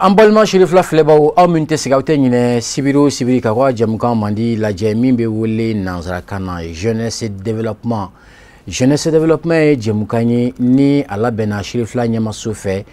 an balima shirifla filɛbaw aw min tɛ sigi aw tɛ ɲinɛ sibiri o sibiri ka ko jamukan mandi lajɛ min bɛ wele nanzarakan na jeunesse développement ye jamukan ye ni a labɛnna shirifla ɲɛmaso fɛ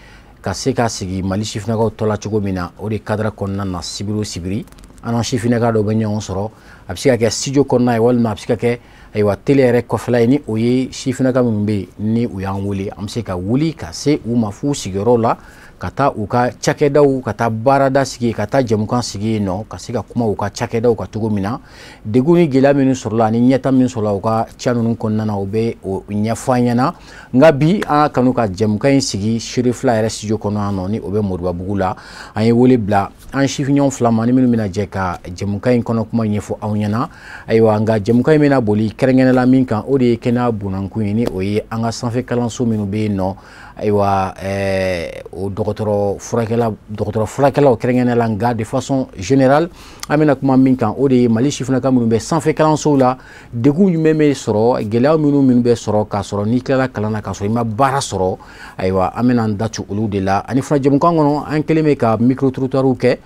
ka se ka sigi mali sifinakaw tɔla cogo min na o de kadira kɔnɔna na sibiri o sibiri an sifinaka dɔw bɛ ɲɔgɔn sɔrɔ a bɛ se ka kɛ studio kɔnɔna ye walima a bɛ se ka kɛ ayiwa télé yɛrɛ kɔfɛla ye ni o ye sifinaka minnu bɛ yen ni u y'an wele an bɛ se ka wuli ka se u ma f'u sigiyɔrɔ la ka taa u ka cakɛdaw ka taa baarada sigi ka taa jamukan sigi yen nɔ ka se ka kuma u ka cakɛdaw ka cogo min na degun ni gɛlɛya minnu sɔrɔla ani ɲɛta min sɔrɔla u ka ca ninnu kɔnɔna na u bɛ o ɲɛfɔ an ɲɛna nka bi an kanu ka jamukan in sigi shirifla yɛrɛ studio kɔnɔna na ni o bɛ Moribabugu la an ye wele bila an sifiɲɔgɔn fila ma ni minnu bɛna jɛ ka jamukan in kɔnɔ kuma ɲɛfɔ aw ɲɛna ayiwa nka jamukan in bɛna boli kɛrɛnkɛrɛnnela min kan o de ye kɛnɛya bonankun ye ni o ye an ka sanfɛ kalanso minnu bɛ yen nɔ ayiwa o dɔgɔtɔrɔ furakɛlaw kɛrɛnkɛrɛnnela nka de façon générale an bɛna kuma min kan o de ye mali sifinaka minnu bɛ sanfɛ kalansow la degun jumɛn bɛ sɔrɔ gɛlɛya minnu bɛ sɔrɔ k'a sɔrɔ n'i tilala kalan na k'a sɔrɔ i ma baara sɔrɔ ayiwa an bɛna an da tu olu de la ani fana jamukan kɔnɔ an kɛlen bɛ ka micro trottoirs kɛ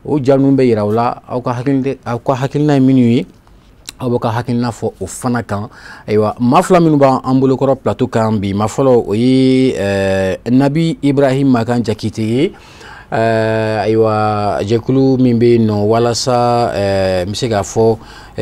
o ja ninnu bɛ yira u la aw ka hakilina ye minnu ye aw bɛ ka hakilina fɔ o fana kan ayiwa maa fila minnu b'an bolokɔrɔ plateau kan bi maa fɔlɔ o ye Nabi Ibrahim Makan Jakite ye ayiwa jɛkulu min bɛ yen nɔ walasa n bɛ se k'a fɔ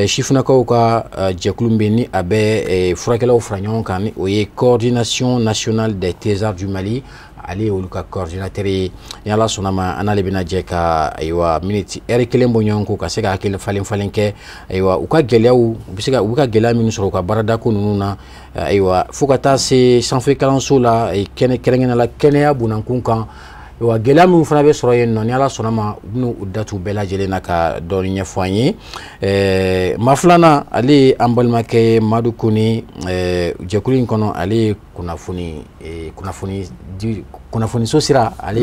sifinakaw ka jɛkulu min bɛ yen ni a bɛ furakɛlaw fara ɲɔgɔn kan ni o ye coordination nationale des thésards du Mali ale ye olu ka coordinateur ye ni Ala sɔnna ma an n'ale bɛna jɛ ka ayiwa minute heure kelen bɔ ɲɔgɔn kɔ ka se ka hakili falen kɛ ayiwa u ka gɛlɛyaw u bɛ ka gɛlɛya minnu sɔrɔ u ka baarada ko ninnu na ayiwa fo ka taa se sanfɛ kalanso la kɛrɛnkɛrɛnnenya la kɛnɛya bonankun kan wa gɛlɛya minnu fana bɛ sɔrɔ yen nɔ ni Ala sɔnna ma u bɛna u datu bɛɛ lajɛlen na ka dɔɔni ɲɛfɔ an ye maa filanan ale ye an balimakɛ Madu Kone jɛkulu in kɔnɔ ale ye kunnafoni so sira ale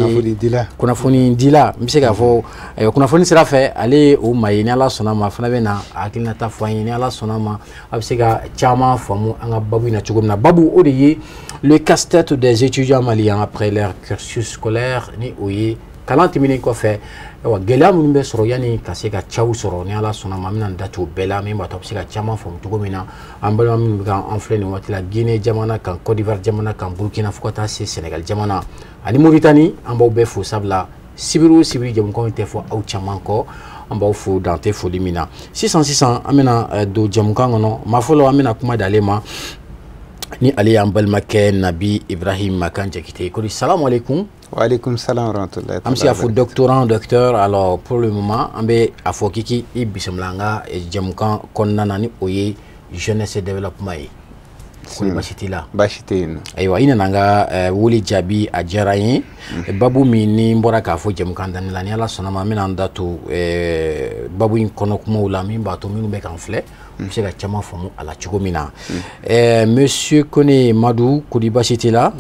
kunnafoni dila n bɛ se k'a fɔ kunnafoni sira fɛ ale ye o maa ye ni Ala sɔnna ma fana bɛ na hakilinata fɔ an ye ni Ala sɔnna ma a bɛ se ka caman faamu an ka babu in na cogo min na babu o de ye le casse-tête des étudiants maliens après leur cursus scolaire ni o ye kalan tɛmɛnen kɔfɛ gɛlɛya minnu bɛ sɔrɔ yanni ka se ka caw sɔrɔ ni Ala sɔnna ma an bɛna da tu o bɛɛ la min b'a to a bɛ se ka caman faamu cogo min na an balima minnu bɛ k'an filɛ nin waati la Guinée jamana kan Côte d'Ivoire jamana kan Burkina fo ka taa se Sénégal jamana ani Mauritanie an b'aw bɛɛ fo sabula sibiri o sibiri jamukanw tɛ fɔ aw caman kɔ an b'aw fo dan tɛ foli min na sisan an bɛna don jamukan kɔnɔ maa fɔlɔ an bɛna kuma d'ale ma ni ale y'an balimakɛ Nabi Ibrahim Makan Jakite ko salamu alaikum. Wa alaikum salam wa rahmatullahi. An bɛ se k'a fɔ docteur alors pour le moment an bɛ a fɔ k'i i bisimila an ka jamukan kɔnɔna na ni o ye jeunesse développement ye. Ko baasi t'i la. Baasi tɛ yen nɔ. Ayiwa i nana an ka wele jaabi a diyara n ye babu min ni n bɔra k'a fɔ jamukan daminɛ la ni Ala sɔnna ma n bɛna n da to babu in kɔnɔ kumaw la min b'a to minnu bɛ k'an filɛ u bɛ se ka caman faamu a la cogo min na monsieur Kone Madu kodi baasi t'i la.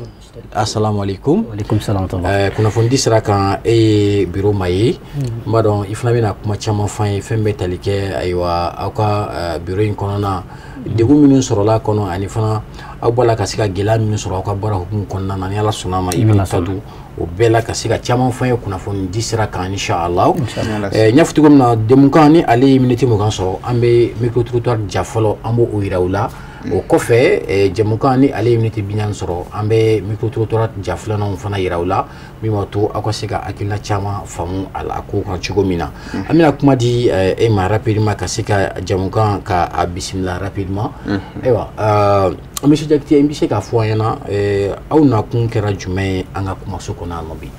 Assalamu alaikum. Alaikum salam. Kunnafoni di sira kan e ye bureau ma ye n b'a dɔn i fana bɛna kuma caman f'an ye fɛn bɛ tali kɛ ayiwa aw ka bureau in kɔnɔna degun minnu sɔrɔla kɔnɔ ani fana aw b'a la ka se ka gɛlɛya minnu sɔrɔ aw ka baara hukumu kɔnɔna na ni Ala sɔnna ma i bɛna ta don o bɛɛ la ka se ka caman f'an ye kunnafoni di sira kan inshallah n y'a fɔ cogo min na jamukan ni ale ye minute 20 sɔrɔ an bɛ micro trottoir ja fɔlɔ an b'o yira u la o kɔfɛ jamukan ni ale ye minute 40 sɔrɔ an bɛ micro trottoir ja filananw fana yira u la min b'a to aw ka se ka hakilina caman faamu a la ko kan cogo min na an bɛna kuma di e ma rapidement ka se ka jamukan ka a bisimila rapidement ayiwa monsieur Jakite n bɛ se k'a fɔ an ɲɛna aw nakun kɛra jumɛn ye an ka kumaso kɔnɔ yan nɔ bi.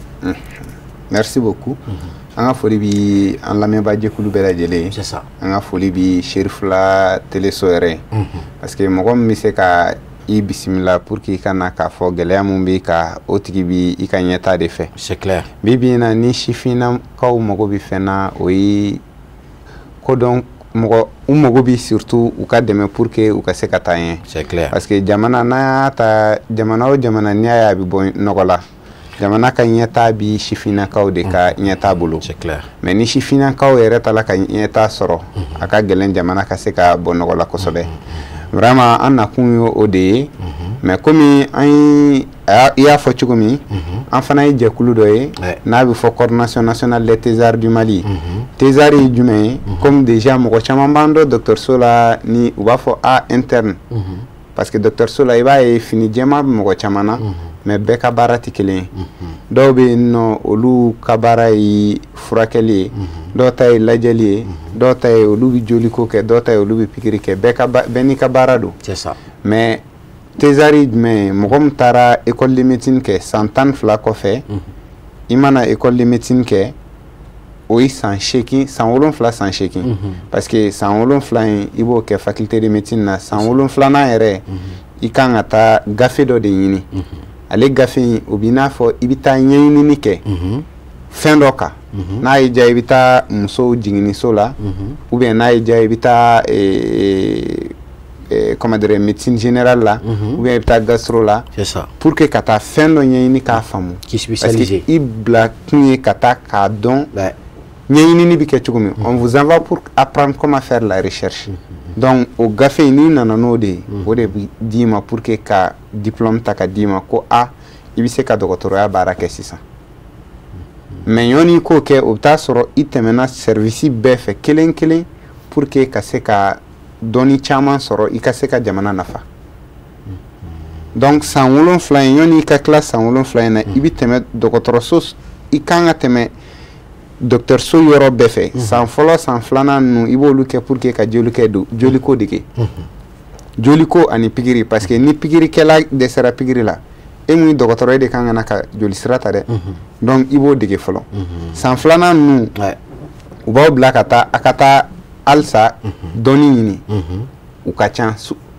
Merci beaucoup. An ka foli bi an lamɛnbaa jɛkulu bɛɛ lajɛlen. C'est ça. An ka foli bi Sherifla téléso yɛrɛ parce que mɔgɔ min bɛ se ka i bisimila pour que i ka na k'a fɔ gɛlɛya min bɛ ka o tigi bi i ka ɲɛta de fɛ. C'est clair. Bi in na ni sifinnakaw mago bɛ fɛn na o ye kodɔn mɔgɔ u mago bi surtout u ka dɛmɛ pour que u ka se ka taa ɲɛ. C'est clair. Parce que jamana n'a y'a ta jamana o jamana n'i y'a ye a bɛ bɔ nɔgɔ la jamana ka ɲɛta bi sifinnakaw de ka ɲɛta bolo. C'est clair. Mais ni sifinnakaw yɛrɛ ta la ka ɲɛta sɔrɔ a ka gɛlɛn jamana ka se ka bɔ nɔgɔ la kosɛbɛ. Vraiment an nakun ye o de ye mais comme il y a fait comme en fana il y a couloir n'a vu fait coordination nationale des thésards du Mali thésards du Mali comme déjà mon chamambando docteur Sola ni ou va faire à interne parce que docteur Sola il va finir jema mon chamana mais beka barati kelen do be no olu kabara yi furakeli do tay lajali do tay olu bi joli ko ke do tay olu bi pikiri ke beka beni kabara do c'est ça mais tezari mais mogom tara école de médecine ke santan fla ko fe imana école de médecine ke oui sans cheki sans wolon fla sans cheki parce que sans wolon fla ibo ke faculté de médecine na sans wolon fla na ere ikanga gafe do de yini ale gafe obina fo ibita nyini nike fendoka na ija ibita muso jingini sola ou bien na ija ibita comment dire médecine générale là ou bien ibita gastro là c'est ça pour que kata fendo nyini ka famu qui spécialisé parce que ibla kuni kata ka don nyini ni bike chukumi on vous envoie pour apprendre comment faire la recherche donc au gafe ni nanano de o de dima pour que ka diplôme ta ka dima ko a ibise ka doctorat baraka sisa mais yoni ko ke opta soro itemena service bef kelen pour que ka se ka doni chama soro ikase ka jamana nafa donc sans wolon fly yoni ka classe sans wolon fly na ibiteme doctorat sos ikanga teme docteur so yoro befe sans folo sans flana nu ibo luke pour que ka joluke do joliko dike joliko ani pigiri parce que ni pigiri kela de sera pigiri la e mu docteur de kanga naka joli srata de donc ibo dike folo sans flana nu uba blakata akata alsa doni ni ukacha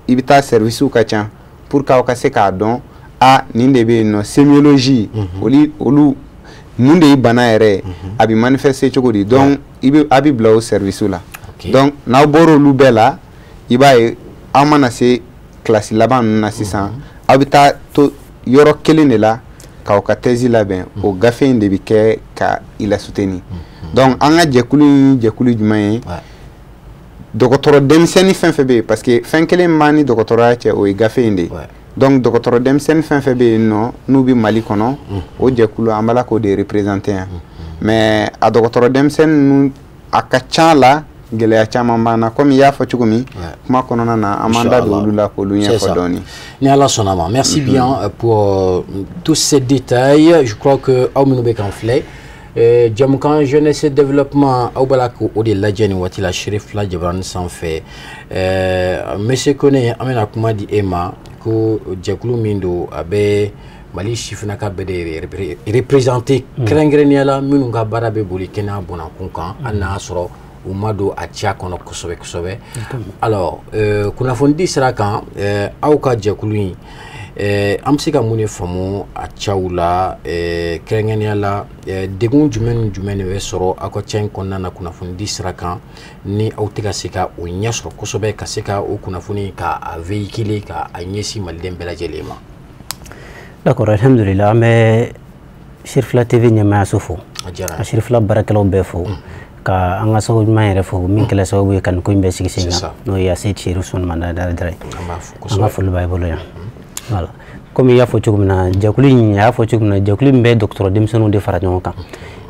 ibita service ukacha pour ka se ka don a nindebe no sémiologie olu munde bana ere abi manifester chokodi donc ibe abi blow service là donc na boro lubela iba amana se classe laban na 600 abita to yoro kelene la ka ka tezi la ben o gafe inde bi ke ka ila souteni donc anga jekulu jumaye docteur demseni fin febe parce que fin kele mani doctorat che o gafe inde donc docteur Demsen fin febe no nubi Mali kono o jekulu amala ko de représenter mais a docteur Demsen nu akacha la gele achama mbana comme ya fa chugumi kuma kono na amanda de lula ko lunya ko doni ni ala sonama merci bien pour tous ces détails je crois que Aouminoube Kanflé Djamoukan jeunesse et développement Aoubalako Ode Ladjani Watila Chérif La Djabran s'en fait monsieur connaît Amena Koumadi Emma ko Djakulu Mindo abe Mali Chifnaka Bede représenté Krengreniala Minunga Barabe Boli Kena Bonakunkan Anna Soro Umado Atia Kono Kosobe alors Kunafondi Serakan Aouka Djakulu am se ka mun famu a cawla kɛrɛnkɛrɛnnenya degun jumɛn bɛ sɔrɔ aw ka cɛn kɔnɔna na kunnafoni sira kan ni aw tɛ ka se ka o ɲɛ sɔrɔ kosɛbɛ ka se ka o kunnafoni ka a véhiculer ka a ɲɛsin maliden bɛɛ lajɛlen ma. D'accord, alhamdulillah, an bɛ Chérifla TV ɲɛmaayaso fo a Chérifla baarakɛlaw bɛɛ fo ka an ka sababu ɲuman yɛrɛ fo min kɛla sababu ye ka nin ko in bɛɛ sigi sen kan n'o ye Seyid Chérif Soumana Dara ye an ka foli b'a ye bolo yan. Voilà. Comme il y a fo chugumna jakuli ya fo chugumna jakuli mbe docteur demsenu de fara ɲɔgɔn kan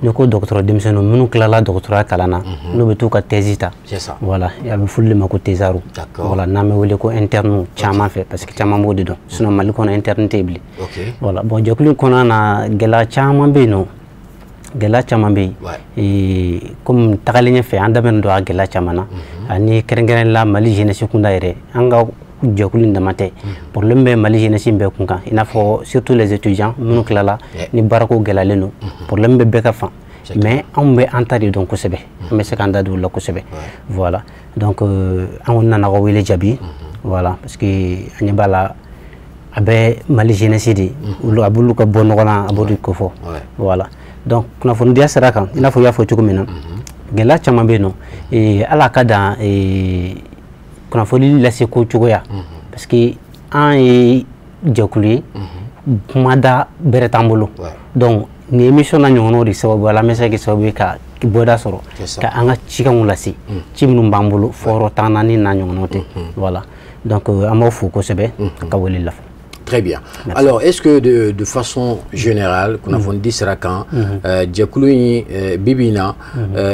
ni ko docteur demsenu minnu kilala doctorat kalana n'u bɛ t'u ka thèse ta voilà a bɛ fuli ma ko thèsaru voilà n'an bɛ wele ko interne caman fɛ parce que caman b'o de dɔn sinon Mali kɔnɔ interne tɛ yen bilen voilà bon jakuli kɔnɔna na gɛlɛya caman bɛ yen nɔ gɛlɛya caman bɛ yen comme tagalen ɲɛfɛ an da bɛ don a gɛlɛya caman na ani kɛrɛnkɛrɛnnen la Mali jeunesse kunda yɛrɛ an ka jakulu damate problème bɛ Mali jeunesse bɛɛ kun kan i n'a fɔ surtout les étudiants minnu kilala ni baarako gɛlɛyalen don problème bɛ bɛɛ ka fan mais anw bɛ an ta de dɔn kosɛbɛ an bɛ se k'an da don o la kosɛbɛ voilà donc an nana ka wele jaabi voilà parce que an ɲɛ b'a la a bɛ Mali jeunesse de olu a b'olu ka bɔ nɔgɔ la a b'o de ko fɔ voilà donc kunnafonidiya sira kan i n'a fɔ i y'a fɔ cogo min na gɛlɛya caman bɛ yen nɔ ala ka dan kunnafoni lase ko cogoya parce que an ye jɛkulu ye kumada bɛrɛ t'an bolo donc ni émission na ɲɔgɔnnaw de sababu ala an bɛ se ka kɛ sababu ye ka bɔda sɔrɔ ka an ka cikanw lase ci minnu b'an bolo fɔyɔrɔ t'an na ni n'a ɲɔgɔnnaw tɛ voilà donc an b'aw fo kosɛbɛ ka wele lafa. Très bien. Merci. Alors, est-ce que de façon générale, qu'on a fondi Serakan, Djekoulouni, Bibina,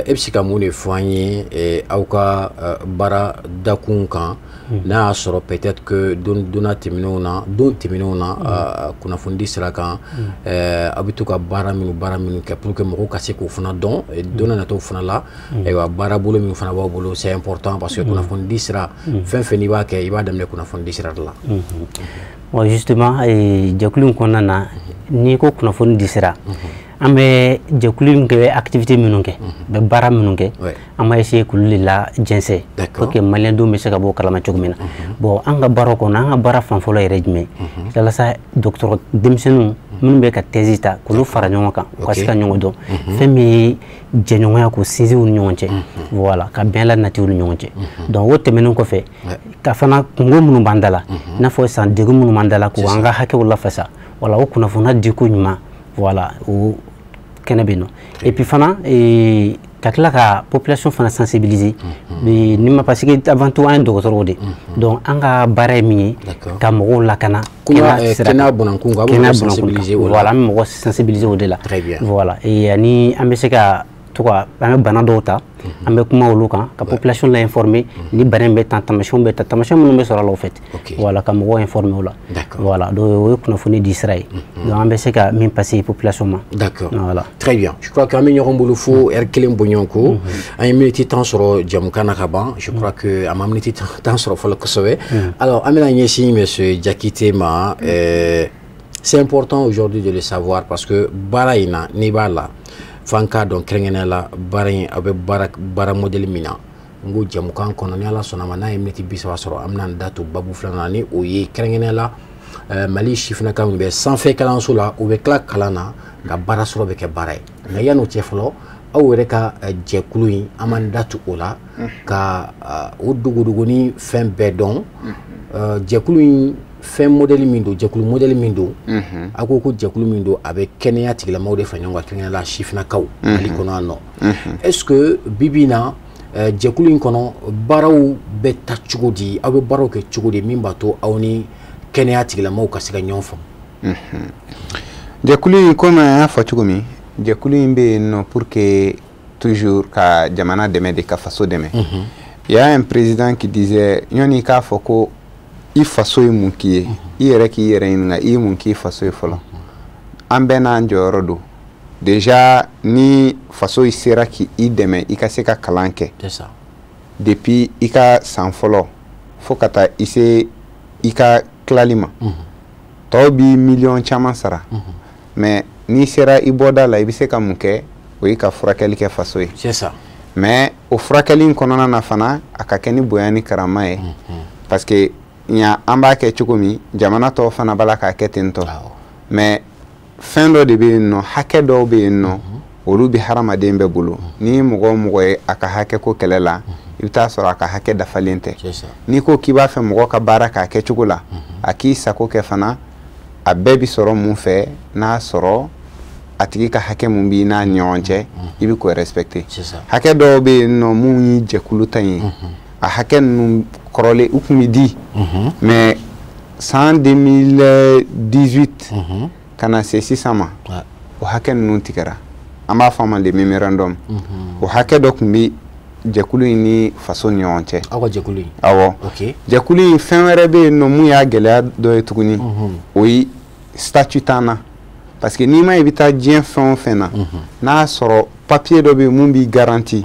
Epsikamoune Foigné, et Aouka Bara Dakunkan, n'a soro peut-être que Dona Timinona, qu'on a fondi Serakan, Abituka Baraminu, pour que Moko Kaseko Fana don, et Dona Nato Fana là, et Barabolo Mufana Bolo, c'est important parce que qu'on a fondi Sera, fin Feniba, qui va d'amener qu'on a fondi Sera là. Bon, justement, Djekouloun Konana, Niko Kunafon Disera. Ambe Djekouloun qui activité minunke, be bara minunke, ama essayer kulila jense. Pour que Malien do monsieur Kabo Kalamachogmena. Bon, anga baroko na anga bara fanfolo rejime. Lala sa docteur Demsenou, munbe ka tesita, kulu faranyonka, kwasika nyongodo. Femi djenonga ko sinzi unyonche. Voilà, ka bien la nature unyonche. Donc wote menon ko fe. Ka fana ngo munu bandala. Na fo san degu munu mandala ko anga hake wala fasa. Wala o kuna fona diku nyuma. Voilà, ou kenabino. Et puis fana et kakla ka population fana sensibiliser. Mais nima parce que avant tout un docteur ode. Donc anga bare mi ka mo la kana. Kena bonankunga sensibiliser. Voilà, mo sensibiliser au delà. Très bien. Voilà, et ani ambeseka toi un banadota ambe kuma oluka ka population la informer ni banen be tamation mon be sera lo fait voilà ka mo informer ola voilà do kuna foni d'Israël donc ambe se ka min passer population ma d'accord voilà très bien je crois qu'amen yoromboulou fo erkelem bonyonko ay minute temps sur jamkana kaban je crois que à ma minute temps sur fo le kosowe alors amena nyesi monsieur Diakitema c'est important aujourd'hui de le savoir parce que baraina ni bala fanka don krengenela barin abe bara model mina ngo jamukan kono ni ala sona mana emeti bisa soro amna datu babu flana ni o ye krengenela mali chifna kam be sans fait kalanso la o be klak kalana ga bara soro be ke baray na yanu cheflo aw reka jekului aman datu ola ka udugudugu ni fembe don jekului fem modèle mindo jekulu modèle mindo akoko jekulu mindo avec kenya tigla mawde fanyonga kenya la chifna kaw ali kono no est-ce que bibina jekulu kono baraw beta chugodi abe baraw ke chugodi mimbato awni kenya tigla maw kasika nyonfam jekulu comme un fa chugumi jekulu mbe no pour que toujours ka jamana de ka faso deme il y a un président qui disait yoni ka foko il faso munkiye yere ki yere nga i munki faso folo ambena njorodo déjà ni faso isera ki ideme ikaseka kalanke c'est ça depuis ika sanfolo fokata ise ika klalima tobi million chama sara mais ni sera iboda la ibiseka munke o ika furakeli ke faso c'est ça mais o furakeli konona na fana akakeni boyani karamae parce que nya amba ke chukumi jamana to fana bala ka ketento mais fin do de be no hake do be no olu bi harama dembe bulu ni mugo aka hake ko kelela ibta soro aka hake da falente ni ko kiba fe mugo ka baraka ke chukula aki sako ke fana abebi soro mun fe na soro atiki ka hake mun bi na nyonche ibi ko respecter hake do be no mun je kulutan a hake nun korole ukumidi mais en 2018 kana c'est 600 ma o haken nun tikara ama fama le memorandum o hake dokumbi jekulu ni façon nyonche awa jekulu awo OK jekulu fenrebe no mu ya gele do etukuni oui statutana parce que ni ma evita dien fena na soro papier do be mumbi garantie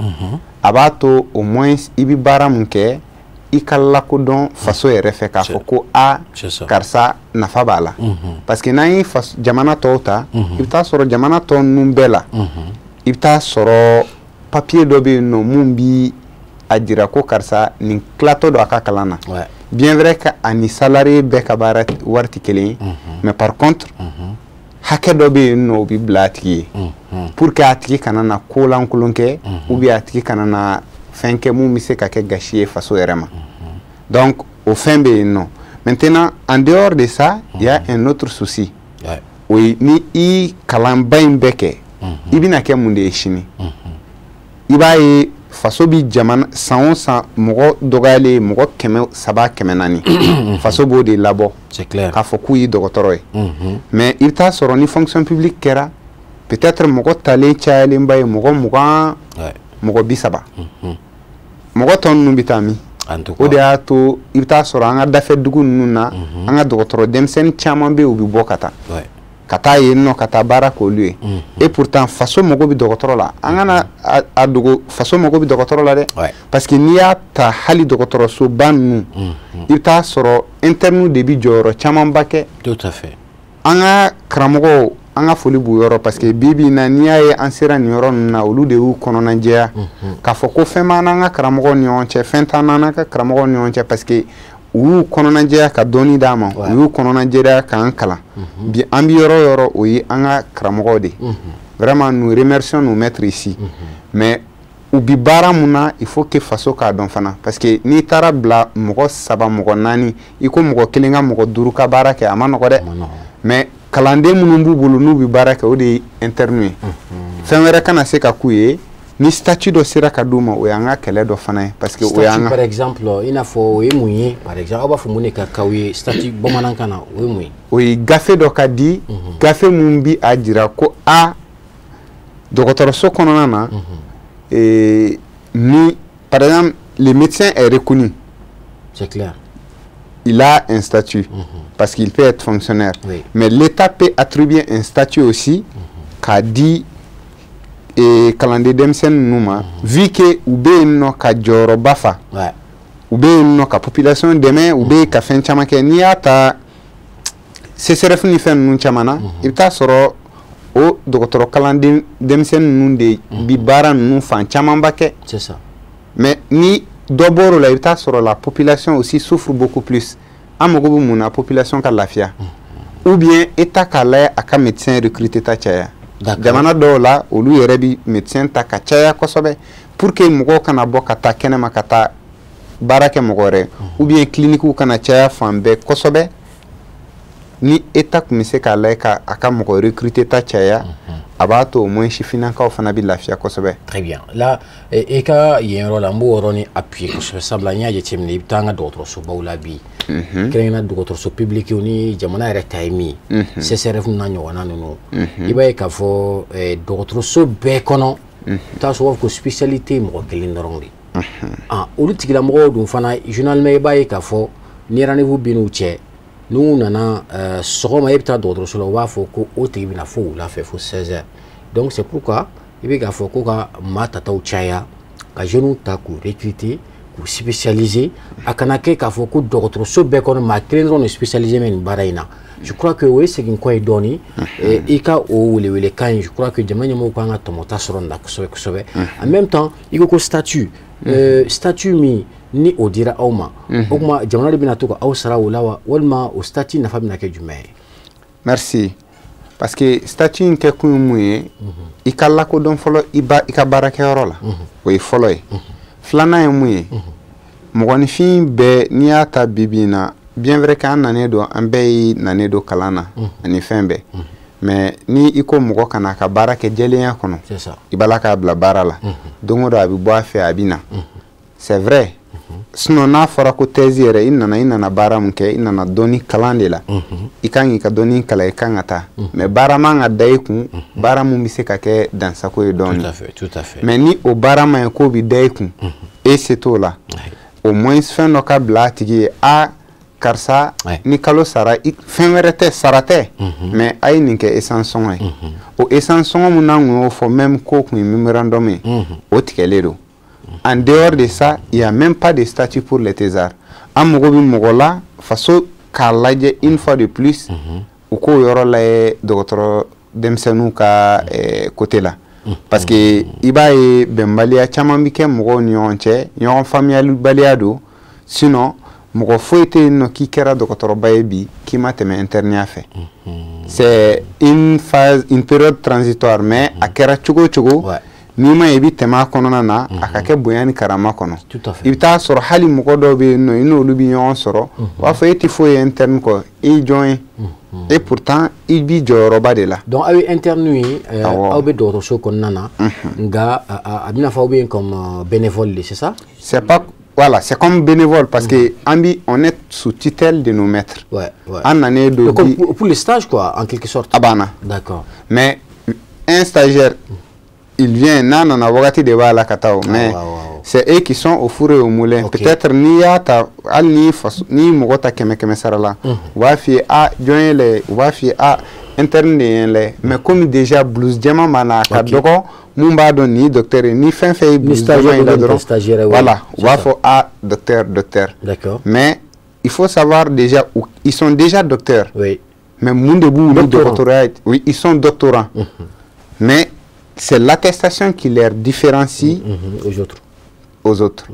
abato au moins ibi baramunke ikalla ko don faso yere fe ka foko a karsa nafa bala parce que nai jamana tota ibta soro jamana ton numbela ibta soro papier dobe no mumbi adira ko karsa ni klato do akakalana bien vrai que ani salarié be ka barat warti kelen mais par contre hake dobe no bi blati pour que atiki kanana kolan kulunke ou bien atiki kanana fenke mu mise ka ke gâchis faso erema donc au fin be non maintenant en dehors de ça il y a un autre souci oui ni i kalamba imbeke ibina ke munde shini iba e faso bi jamana san o san mɔgɔ dɔgɔyalen mɔgɔ 300 400 faso b'o de labɔ k'a fɔ k'u ye dɔgɔtɔrɔ ye mais i bɛ taa sɔrɔ ni fonction publique kɛra peut-être mɔgɔ talen cayalenba ye mɔgɔ 20 mɔgɔ 30 mɔgɔ tɔ ninnu bɛ taa min o de y'a to i bɛ taa sɔrɔ an ka dafɛ dugu ninnu na an ka dɔgɔtɔrɔ denmisɛnnin caman bɛ yen u bɛ bɔ ka taa yen nɔ ka taa baara k'olu ye et pourtant faso mago bɛ dɔgɔtɔrɔ la an kana a dogo faso mago bɛ dɔgɔtɔrɔ la dɛ parce que n'i y'a ta hali dɔgɔtɔrɔsoba ninnu i bɛ taa sɔrɔ interne de bɛ jɔyɔrɔ camanba kɛ an ka karamɔgɔw an ka foli b'u yɔrɔ parce que bi na n'i y'a ye an sera nin yɔrɔ ninnu na olu de y'u kɔnɔnajɛya k'a fɔ ko fɛn b'an n'an ka karamɔgɔw ni ɲɔgɔn cɛ fɛn t'an n'an ka karamɔgɔw ni ɲɔgɔn cɛ parce que u y'u kɔnɔnajɛya ka dɔnni d'a ma u y'u kɔnɔnajɛya k'an kalan bi an bɛ yɔrɔ o yɔrɔ o ye an ka karamɔgɔw de vraiment nous remercions nos maîtres ici mais u bi baara mun na il faut que faso k'a dɔn fana parce que n'i taara bila mɔgɔ 3 mɔgɔ 4 i ko mɔgɔ 1 ka mɔgɔ 5 ka baara kɛ a ma nɔgɔ dɛ mais kalanden minnu b'u bolo n'u bɛ baara kɛ o de ye interne ye fɛn wɛrɛ kana se ka k'u ye ni statut dɔ sera ka d'u ma o y'an ka kɛlɛ dɔ fana ye parce que o y'an ka par exemple i n'a fɔ o ye mun ye par exemple aw b'a fɔ mun de ka k'aw ye statut bamanankan na o ye mun ye o ye gafe dɔ ka di gafe mun bi a jira ko a dɔgɔtɔrɔso kɔnɔna na ni par exemple le médecin est reconnu c'est clair il a un statut parce qu'il peut être fonctionnaire mais l'État peut attribuer un statut aussi qu'a dit kalande denmisɛnnin ninnu ma vu que u bɛ yen nɔ ka jɔyɔrɔba fa u bɛ yen nɔ ka population dɛmɛ u bɛ ka fɛn caman kɛ n'i y'a ta CSRF ni fɛn ninnu caman na i bɛ taa sɔrɔ o dɔgɔtɔrɔ kalanden denmisɛnnin ninnu de bi baara ninnu fan camanba kɛ mais ni dɔ bɔr'o la i bɛ taa sɔrɔ la population aussi souffre beaucoup plus an mago bɛ mun na population ka lafiya ou bien État k'a lajɛ a ka médecin recruter ta caya jamana dɔw la olu yɛrɛ bi médecin ta ka caya kosɛbɛ pour que mɔgɔw kana bɔ ka taa kɛnɛma ka taa baara kɛ mɔgɔ wɛrɛ ou bien clinique kana caya fan bɛɛ kosɛbɛ ni État kun bɛ se k'a lajɛ ka a ka mɔgɔ recruter ta caya a b'a to au moins sifinnakaw fana bi lafiya kosɛbɛ. Très bien là e ka yen yɔrɔ la n b'o yɔrɔ ni appuyer kosɛbɛ sabula n y'a jateminɛ i bɛ taa an ka dɔgɔtɔrɔsobaw la bi kɛrɛnkɛrɛnnenya dɔgɔtɔrɔso publique ni jamana yɛrɛ ta ye min ye CSRF n'a ɲɔgɔnna ninnu i b'a ye k'a fɔ dɔgɔtɔrɔso bɛɛ kɔnɔ i bɛ taa sɔrɔ u b'a fɔ ko spécialité mɔgɔ 1 dɔrɔn de olu tigilamɔgɔw dun fana généralement i b'a ye k'a fɔ ni rendez-vous bɛ n'u cɛ n'u nana sɔgɔma i bɛ taa dɔgɔtɔrɔso la u b'a fɔ ko o tigi bɛ na fo wula fɛ fo 16h donc c'est pourquoi i bɛ k'a fɔ ko ka maa tataw caya ka jeunes ta k'u recruter k'u spécialiser a kana kɛ k'a fɔ ko dɔgɔtɔrɔso bɛɛ kɔnɔ maa 1 dɔrɔn de spécialisé bɛ nin baara in na je crois que o ye segin kɔ ye dɔɔni i ka o welewelekan ye je crois que jamana ɲɛmɔgɔw kan ka tɔmɔta sɔrɔ nin na kosɛbɛ kosɛbɛ en même temps i ko statut statut min ni o dira aw ma o kuma jamana de bɛna to ka aw sara o la wa walima o statut nafa bɛna kɛ jumɛn ye. Merci parce que statut in kɛ kun ye mun ye i ka lakodɔn fɔlɔ i ka baarakɛyɔrɔ la o ye fɔlɔ ye filanan ye mun ye mɔgɔninfin bɛɛ n'i y'a ta bibi in na bien vrai que an nanen don an bɛɛ ye nanen don kalan na ani fɛn bɛɛ mais ni i ko mɔgɔ kana ka baara kɛ jɛlenya kɔnɔ i b'ala k'a bila baara la don o don a bɛ bɔ a fɛ a bɛ na c'est vrai sinon n'a fɔra ko thèse yɛrɛ i nana baara mun kɛ i nana dɔnni kalan de la i kan k'i ka dɔnni kalan i kan ka taa mais baara man ka da i kun baara mun bɛ se ka kɛ dansako ye dɔɔni mais ni o baara man ɲi k'o bɛ da i kun e se t'o la au moins fɛn dɔ ka bila a tigi ye a karisa ni kalo sara fɛn wɛrɛ tɛ sara tɛ mais a ye nin kɛ essence sɔngɔ ye o essence sɔngɔ mun n'an kun y'o fɔ même k'o kun ye mémorandum ye o tigɛlen don. En dehors de ça, il n'y a même pas de statut pour les thésards. En Mogobi Mogola, façon k'a lajɛ une fois de plus, ou ko yɔrɔ la docteur denmisɛnninw ka côté la. Parce que i b'a ye bɛnbaliya caman bi kɛ mɔgɔw ni ɲɔgɔn cɛ, ɲɔgɔn faamuyalibaliya don. Sinon, mɔgɔ foyi tɛ yen nɔ k'i kɛra dɔgɔtɔrɔba ye bi k'i ma tɛmɛ interniya fɛ. C'est une phase, une période transitoire, mais a kɛra cogo o cogo. N'i ma ye i bɛ tɛmɛ a kɔnɔna na a ka kɛ bonya ni karama kɔnɔ i bɛ taa sɔrɔ hali mɔgɔ dɔw bɛ yen nɔ i n'olu bɛ ɲɔgɔn sɔrɔ u b'a fɔ e tɛ foyi ye interne kɔ i jɔn ye Et pourtant, il vit Joroba de là. Donc, avec interne, avec d'autres choses qu'on a, comme bénévole, c'est ça? C'est pas. Voilà, c'est comme bénévole parce que on est sous tutelle de nos maîtres. Ouais, ouais. En année de. Pour les stages, quoi, en quelque sorte. Abana. D'accord. Mais un stagiaire, il vient, non, avogati de la Katao. Mais c'est eux qui sont au four et au moulin. Okay. Peut-être ni yata, ni mogota keme sarala. Ou va fier à joindre les, ou va fier à interne les. Mais comme déjà blues diamant mana kadoko. Mumba don ni docteur ni fin fait stagiaire. Voilà, on va faire docteur. D'accord. Mais il faut savoir déjà où ils sont déjà docteurs. Oui. Mais oui, ils sont doctorants. Mais c'est l'attestation qui les différencie aux autres.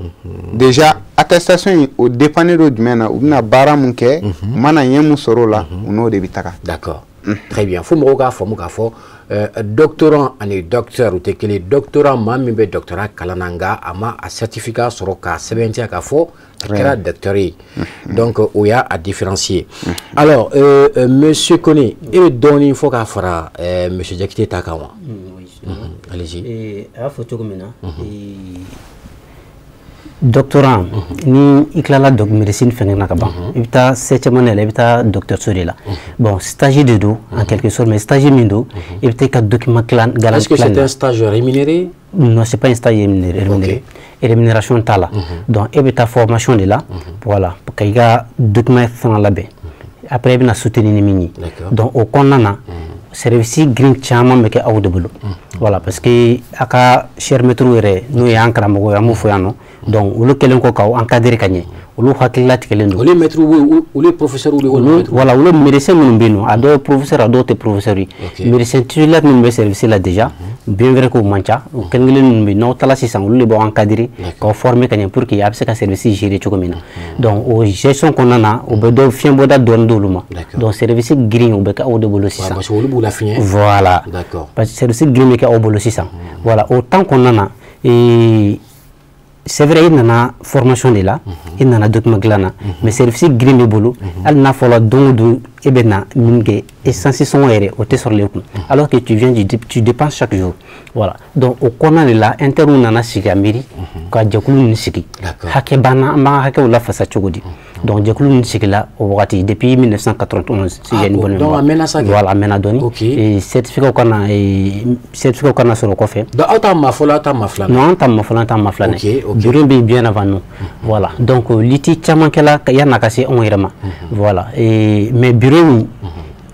Déjà attestation au dépanneur du mena ou na bara munke mana yemu soro là on de bitaka. D'accord. Très bien. Faut doctorant ani docteur ou tekele doctorant mami be doctorat kalananga ama a certificat soro ka sebentia ka fo kera doctoré. Donc il y a à différencier. Alors monsieur Koné, et donner il faut qu'à fera monsieur Jakite Takawa. Allez-y. Et à photo comme ça. Doctorant ni iklala doc médecine fengena ka ban ibita 7e année ibita docteur Sourila bon stagiaire de dos en quelque sorte mais stagiaire mindo ibita ka document galant. Est-ce que c'est un stage rémunéré? Non, c'est pas un stage rémunéré. Okay. Et rémunération tala. Donc ibita formation de là voilà pour qu'il y a document dans la baie après il a soutenir les mini donc au konana service green chama meke audible voilà parce que aka cher metro ere no yankara mo yamu foyano donc le kelen ko kaw encadrer kanye olu hakilla tikelendo le maître ou le professeur ou le voilà le médecin mon bino ado professeur ado te professeur médecin titulaire mon service là déjà bien vrai ko mancha kelen no tala si sang le bo encadrer ko former kanye pour que y a ce service gérer chokomina donc au gestion qu'on en a au bedo fien boda don doluma donc service green ou beka au de bolo si ça voilà d'accord parce que service green que au bolo si ça voilà autant qu'on en a et c'est vrai il y a formation de là il y a document glana mais service green de bolo elle n'a pas don de ebena minge essentiel son aéré au sur les coups alors que tu viens tu dépenses chaque jour voilà donc au corner de là interne nana sigamiri ka jakulu nisiki hake bana ma hake la fasa chogodi donc jakulu nisiki là au wakati depuis 1991 si j'ai une bonne mémoire voilà amena doni et certificat kana sur le coffre donc autant ma fola ta mafla non autant ma fola ta mafla bureau bien avant nous voilà donc liti chama kala yana kasi on irama voilà et mais bureau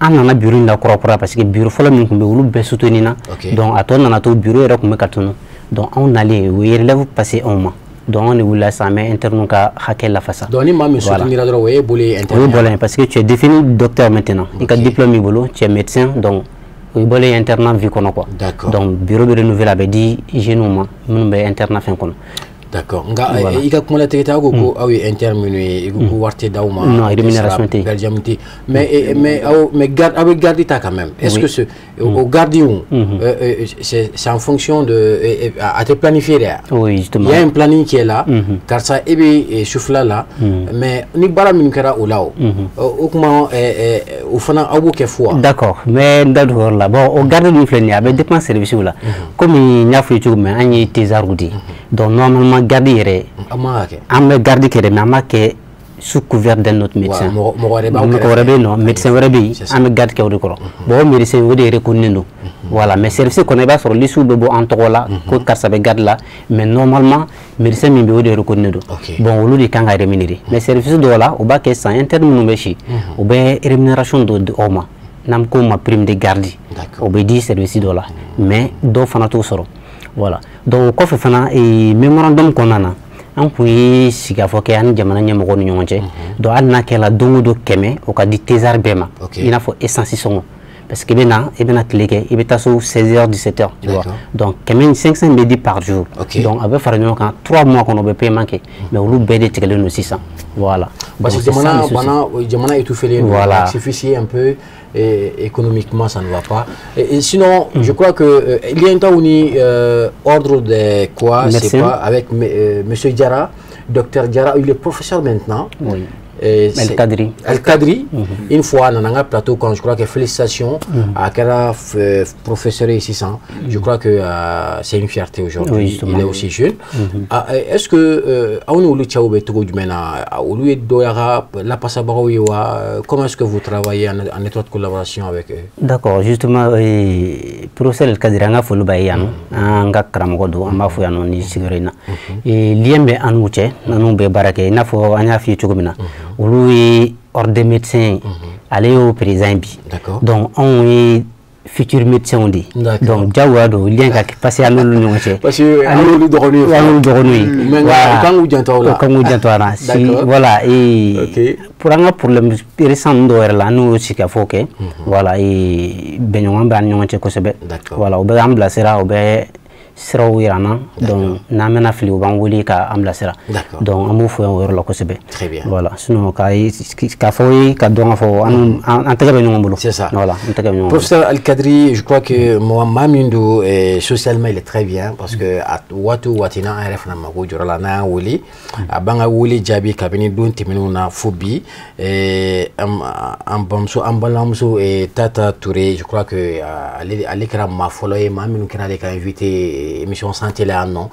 on a bureau na corporate parce que bureau faut la min kumbe ulu be soutenir donc à ton na to bureau era kumbe katuno donc on allait oui relève passer un mois donc on voulait ça mais interne ka hakel la face donc ni mami soutenir droit ouais bolé interne oui bolé parce que tu es défini docteur maintenant il ka diplôme bolo tu es médecin donc oui bolé interne vie kono quoi donc bureau de renouveler avait dit génoma mun be interne fin kono. D'accord. Il y a comment la tête ah oui interminé il faut voir tes dauma non rémunération mais garde avec garder ta quand même est-ce que ce au gardien c'est en fonction de à te planifier là oui justement il y a un planning qui est là car ça et bien souffle là mais ni bara min kara au là au comment au fana abu ke fois d'accord mais d'accord là bon au garde du flène avec dépense service là comme il n'y a fait tout mais on y tes arroudi donc normalement garder ama garder kere mais ama ke sous couvert d'un autre médecin non médecin warabi ama garder ke odikoro bon médecin wodi reconnu voilà mais service qu'on est sur l'issue de bon antola ko karsa be garde là mais normalement médecin mi be wodi reconnu bon wolu di kanga rémunéré mais service do là au bas que ça interne no mechi au be rémunération de oma nam ko ma prime de garde au be di service do là mais do fanato soro voilà donc ko fana et mémorandum qu'on a on peut siga foke an jamana nyamoko ni nyonche do alna kala dongo do keme o ka di tésar bema ina fo essentiel parce que bena et bena cliquer et beta sur 16h 17h tu vois donc keme 500 midi par jour donc avec faire nous quand 3 mois qu'on a payé manqué mais on loue bede tikele no 600 voilà parce que jamana étouffé voilà suffisait un peu et économiquement ça ne va pas et sinon je crois que il y a un temps où ni ordre de quoi c'est pas avec monsieur Diarra docteur Diarra il est professeur maintenant El Kadri. El Kadri, une fois, dans un plateau, quand je crois que félicitations à quel professeur ici, je crois que c'est une fierté aujourd'hui. Il est aussi jeune. Est-ce que, comment est-ce que vous travaillez en étroite collaboration avec eux? D'accord, justement, professeur El Kadri, on a fait le bail, on a Karamodo, on a fait un ni sigurina. Et l'IMB en ouche, on a barake, on a fait un affaire chogomina. Lui, hors des médecins, aller au président. Donc, on est futur médecin on dit. Donc jawado lien ka passé à nous parce que nous doronu si voilà et pour un problème récent do là nous aussi ka foké voilà et benyon ban nyon ko sebe voilà o be amblasera o be sera wirana donc namena fili ban woli ka amblasera donc amu fo en la ko sebe très bien voilà sinon ka foyi ka donga fo an tagabe nyon bulu c'est ça voilà professeur El Kadri, je crois que moi Mamindo socialement il est très bien parce que à watina ref na mago jorala na woli abanga woli jabi kabini don timinu na fobi ambalamso et Tata Touré, je crois que ali kra ma folo e Mamindo kra le ka invité émission santé là non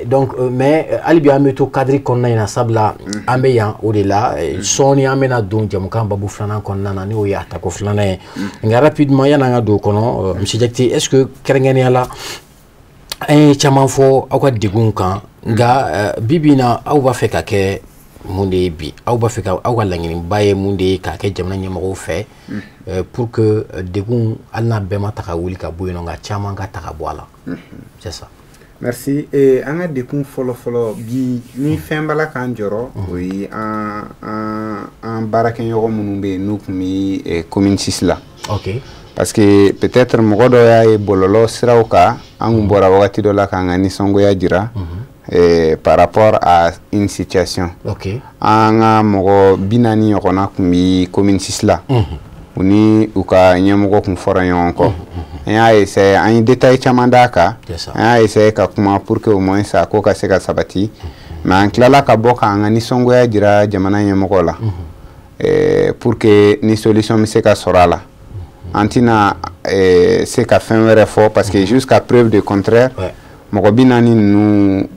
donc mais ali bi ameto Kadri konna ina sabla ameya au-delà soni amena don jamuka babu flana konna na ni o ya ta ko flana nga rapidement yana nga do kono monsieur Diakité, est-ce que kerengeni ala un chamanfo akwa digun kan nga bibina aw ba fe ka ke munde bi aw ba fe ka aw la ngini baye munde ka ke jamna nyamo fe pour que digun alna bema taka wuli ka boyno nga chaman ga taka boala c'est ça. Merci. Et on a des coups follow bi ni fembala kan joro oui en baraken yoro munumbe nous mi commune 6 là. OK. Parce que peut-être mogodo ya e bololo sirauka an bora wakati do la kan ni songo ya jira par rapport à une situation. OK. Anga mogo binani yokona kumi commune 6 là. Uni uka nyamogo kun fora yonko. Ya essayer un détail chamandaka. Ya essayer ka kuma pour que au moins ça ko ka se ka sabati. Mais en klala ka boka anga ni songo ya jira jamana nyamogo la. Pour que ni solution mi se ka sorala. Antina c'est qu'à fin vrai fort parce que jusqu'à preuve de contraire moko binani nous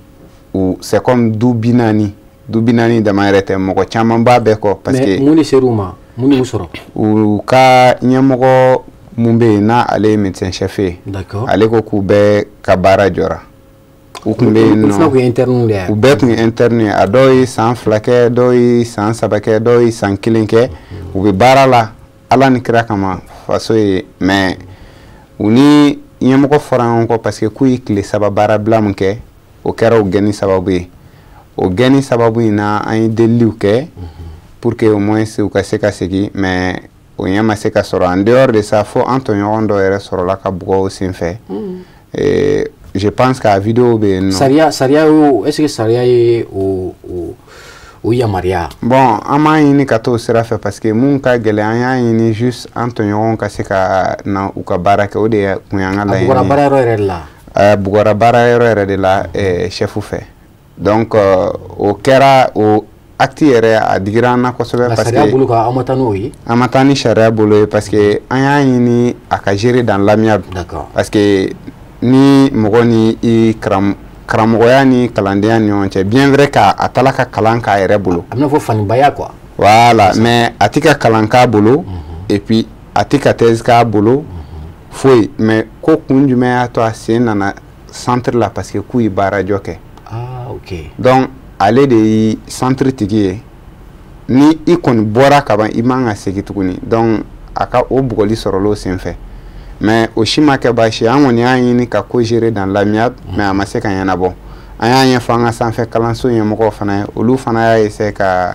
ou c'est comme du binani de mairete moko chamamba beko parce que muni seruma muni musoro ou ka nyamoko mumbe na ale médecin chef d'accord ale ko kube kabara jora ou kumbe no ou be ku interne adoy sans flaquer doy sans sabake doy sans kilinke ou be barala ala ni kira kama faso mais uni nyamoko foran ko parce que kuyi kle sababara blamke o kera o geni sababu na ay deliu ke pour que au moins se ka seka segi mais o nyama seka soro en dehors de ça faut Antonio Rondo ere soro la ka bugo sin fait et je pense qu'à vidéo be no saria est-ce que saria ou Maria. Bon, ama yini kato sera fait parce que mun ka gele anya yini juste Antonio ka se ka na u ka baraka o de kunyanga la. Bugora bararo ere la. Bugora bararo ere de la chef fait. Donc au kera au acti ere a digirana ko sobe parce que sharia bulu ka amatano yi. Amatani sharia bulu parce que anya yini aka gérer dans l'amiable. D'accord. Parce que ni mogoni I karamogoya ni kalandeya ni onche bien vrai ka atalaka kalanka ere bolo amna fo fani baya quoi voilà mais atika kalanka bolo et puis atika tezka bolo foi mais ko kunjume ato asena na centre là parce que ku ibara joke OK donc aller de centre tigi ni ikon bora kaba imanga sekitukuni donc aka obugoli sorolo senfe mais au chima ke bashi amoni ayini ka ko gérer dans l'amiable mais amase kan yana bon aya fanga sans fait kalanso yemoko fana olu fana ya essayer ka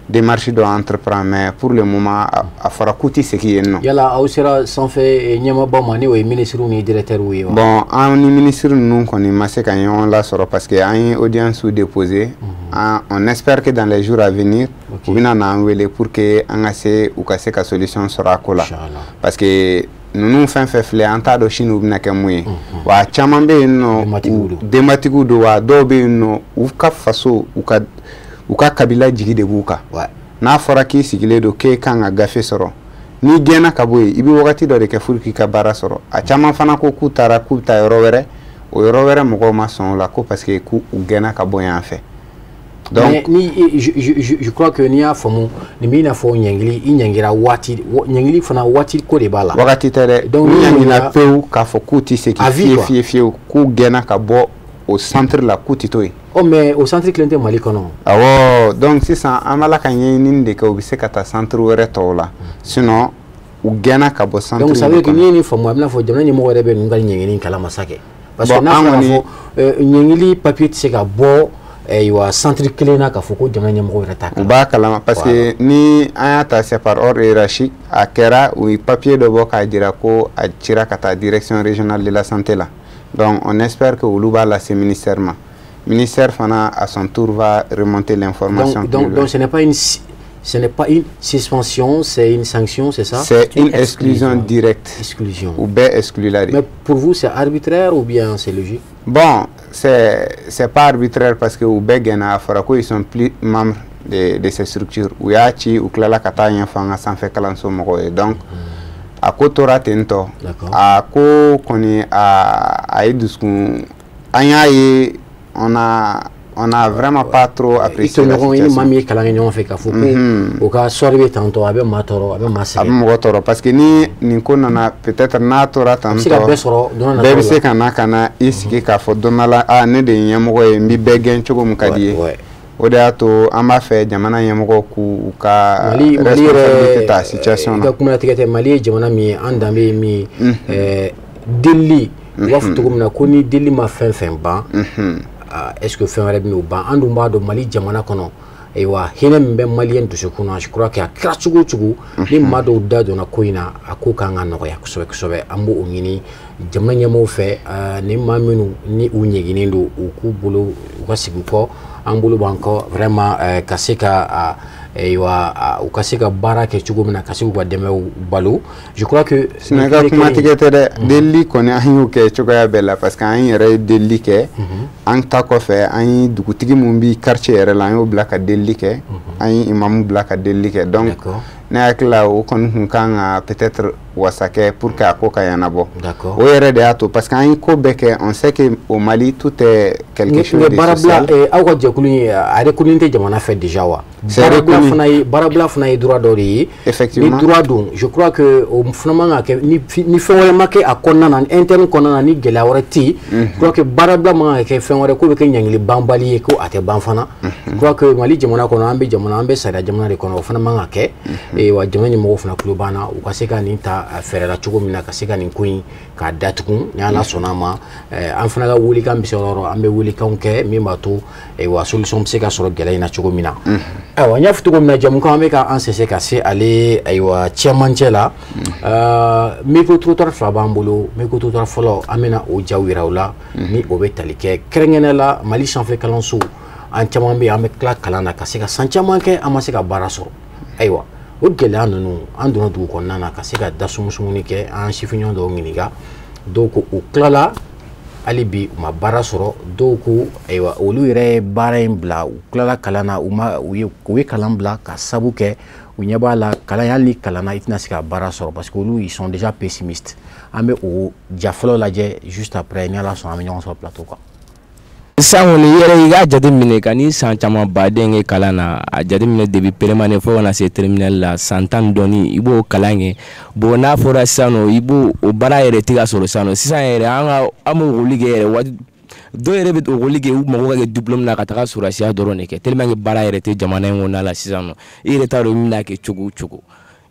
démarche de entreprendre mais pour le moment a fara kuti ce qui est non yala au sera sans fait nyama ba mani o ministre ni directeur oui bon en ministre nous koni mase kan yon la soro parce que ay audience ou déposer on espère que dans les jours à venir ubina na wele pour que angase ou ka se ka solution sera kola parce que nous fin fait flé en tas de chine ou na kemwe wa chamambe no dematigu do wa dobe no uka faso uka kabila jigi de buka n'a fɔra k'i sigilen don k'e kan ka gafe sɔrɔ n'i gɛnna ka bɔ yen i bɛ wagati dɔ de kɛ pour k'i ka baara sɔrɔ a caman fana ko k'u taara k'u bɛ taa yɔrɔ wɛrɛ o yɔrɔ wɛrɛ mɔgɔw ma sɔn o la ko parce que k'u gɛnna ka bɔ yan fɛ. Donc je crois que n'i y'a faamu nin b'i n'a fɔ ɲɛngili i ɲɛngira waati ɲɛngili fana waati ko de b'a la. Wagati tɛ dɛ donc ni ɲɛngina pewu k'a fɔ k'u tɛ segin fiyewu k'u gɛnna ka bɔ au centre la k'u tɛ to yen. Oh mais au centre kelen tɛ Mali kɔnɔ. Awɔ donc sisan an b'a la ka ɲɛɲini de kɛ u bɛ se ka taa centre wɛrɛ tɔw la sinon u gɛnna ka bɔ centre. Donc ça veut dire que n'i ye nin faamu a bɛna fɔ jamana ɲɛmɔgɔ yɛrɛ bɛ ninnu ka ɲɛngini kalama sa kɛ. Parce que n'a fɔra fɔ ɲɛngili papier tɛ se ka bɔ wa centre kelen na k'a fɔ ko jamana ɲɛmɔgɔ yɛrɛ t'a kalama. U b'a kalama parce que ni an y'a ta c'est par ordre hiérarchique a kɛra u ye papier dɔ bɔ k'a jira ko a cira ka taa direction régionale de la santé la donc on espère que olu b'a lase ministère ma ministère fana à son tour va remonter l'information. Donc ce n'est pas une suspension, c'est une sanction, c'est ça? C'est une exclusion directe. Exclusion. Ou bien exclu la. Mais pour vous, c'est arbitraire ou bien c'est logique? Bon, c'est pas arbitraire parce que ou Begena Farako ils sont plus membres de ces structures. Ou Yachi ou Klala Katanya Fanga sans faire Kalanso Mokoe. Donc, à Kotora Tento, à Ko Koni à Edusku, on a vraiment pas trop apprécié la situation. Parce que ni nana peut-être natora tanto bébé se kana iski ka fo donala a ne de nyamgo e mbi begen chogo mukadi o de ato amba fe jamana nyamgo ku ka responsabilité ta situation na kuma tigete Mali jamana mi andambe mi Delhi wa futugo na ko ni Delhi ma fen ban est-ce que fin wɛrɛ bɛ n'o ban an dun b'a dɔn Mali jamana kɔnɔ ayiwa hinɛ min bɛ maliyɛn dusukun na je crois que a kɛra cogo o cogo ni maa dɔw da donna ko in na a ko kan ka nɔgɔya kosɛbɛ kosɛbɛ an b'o ɲini jamana ɲɛmɔgɔw fɛ ni maa minnu ni u ɲɛginnen don u k'u bolo u ka sigi kɔ an bolo b'an kɔ vraiment ka se ka ayiwa u ka se ka baara kɛ cogo min na ka se k'u ka dɛmɛw balo je crois que Sénégal kuma tigɛ tɛ dɛ delili kɔni an y'o kɛ cogoya bɛɛ la parce que an yɛrɛ ye delili kɛ an ta kɔfɛ an ye dugutigi mun bi quartier yɛrɛ la an y'o bila ka delili kɛ an ye imamu bila ka delili kɛ donc ne hakili la o kɔni kun kan ka peut-être wasakɛ pour que a ko ka ɲɛnabɔ o yɛrɛ de y'a to parce que an ye ko bɛɛ kɛ on sait que au Mali tout est quelque chose de social. Aw ka jɛkulu in a reconnu tɛ jamana fɛ déjà wa baarabila fana ye droit dɔ de ye effectivement ni droit don je crois que o fana man ka kɛ ni fɛn wɛrɛ ma kɛ a kɔnɔna na interne kɔnɔna na ni gɛlɛya wɛrɛ tɛ yen je crois que baarabila man ka kɛ fɛn wɛrɛ ko bɛ kɛ ɲankili banbali ye ko a tɛ ban fana je crois que Mali jamana kɔnɔ an bɛ sariya jamana de kɔnɔ o fana man ka kɛ wa jamana ɲɛmɔgɔw fana tulo banna u ka se ka nin ta fɛɛrɛ la cogo min na ka se ka nin ko in k'a datugu ni Ala sɔnna a ma an fana ka welekan bɛ se yɔrɔ an bɛ welekanw kɛ min b'a to wa solution bɛ se ka sɔrɔ gɛlɛya in na cogo min na ayiwa n y'a fɔ cogo min na jamukan an bɛ ka an sɛnsɛn ka se ale ayiwa cɛmancɛ la micro trottoir fila b'an bolo micro trottoir fɔlɔ an bɛna o jaw yira u la ni o bɛ tali kɛ kɛrɛnkɛrɛnnenya la Mali sanfɛ kalanso an caman bɛ yen an bɛ tila kalan na ka se ka san caman kɛ an ma se ka baara sɔrɔ ayiwa o gɛlɛya ninnu an donna dugu kɔnɔna na ka se ka da sumusumuni kɛ an sifiɲɔgɔn dɔw ɲininka dɔw ko u tilala hali bi u ma baara sɔrɔ dɔw ko ayiwa olu yɛrɛ ye baara in bila u tilala kalan na u ye kalan bila ka sabu kɛ u ɲɛ b'a la kalan hali ni kalan na i tɛna se ka baara sɔrɔ parce que olu ils sont déjà pessimistes an bɛ o ja fɔlɔ lajɛ juste après ni Ala sɔnna an bɛ ɲɔgɔn sɔrɔ plateau kan. San kɔni yɛrɛ i ka jateminɛ ka ni san caman baden kɛ kalan na a jateminɛ depuis prémané fo kana se terminal la san 10 dɔɔni i b'o kalan kɛ bon n'a fɔra sisan nɔ i b'o o baara yɛrɛ tɛ ka sɔrɔ sisan nɔ sisan yɛrɛ an b'o ekɔli kɛ yɛrɛ waati dɔw yɛrɛ bɛ ekɔli kɛ u mago ka kɛ diplôme na ka taga sɔrɔsiya dɔrɔn de kɛ tellement que baara yɛrɛ tɛ jamana in kɔnɔna la sisan nɔ i yɛrɛ t'a dɔn min bɛna kɛ cogo o cogo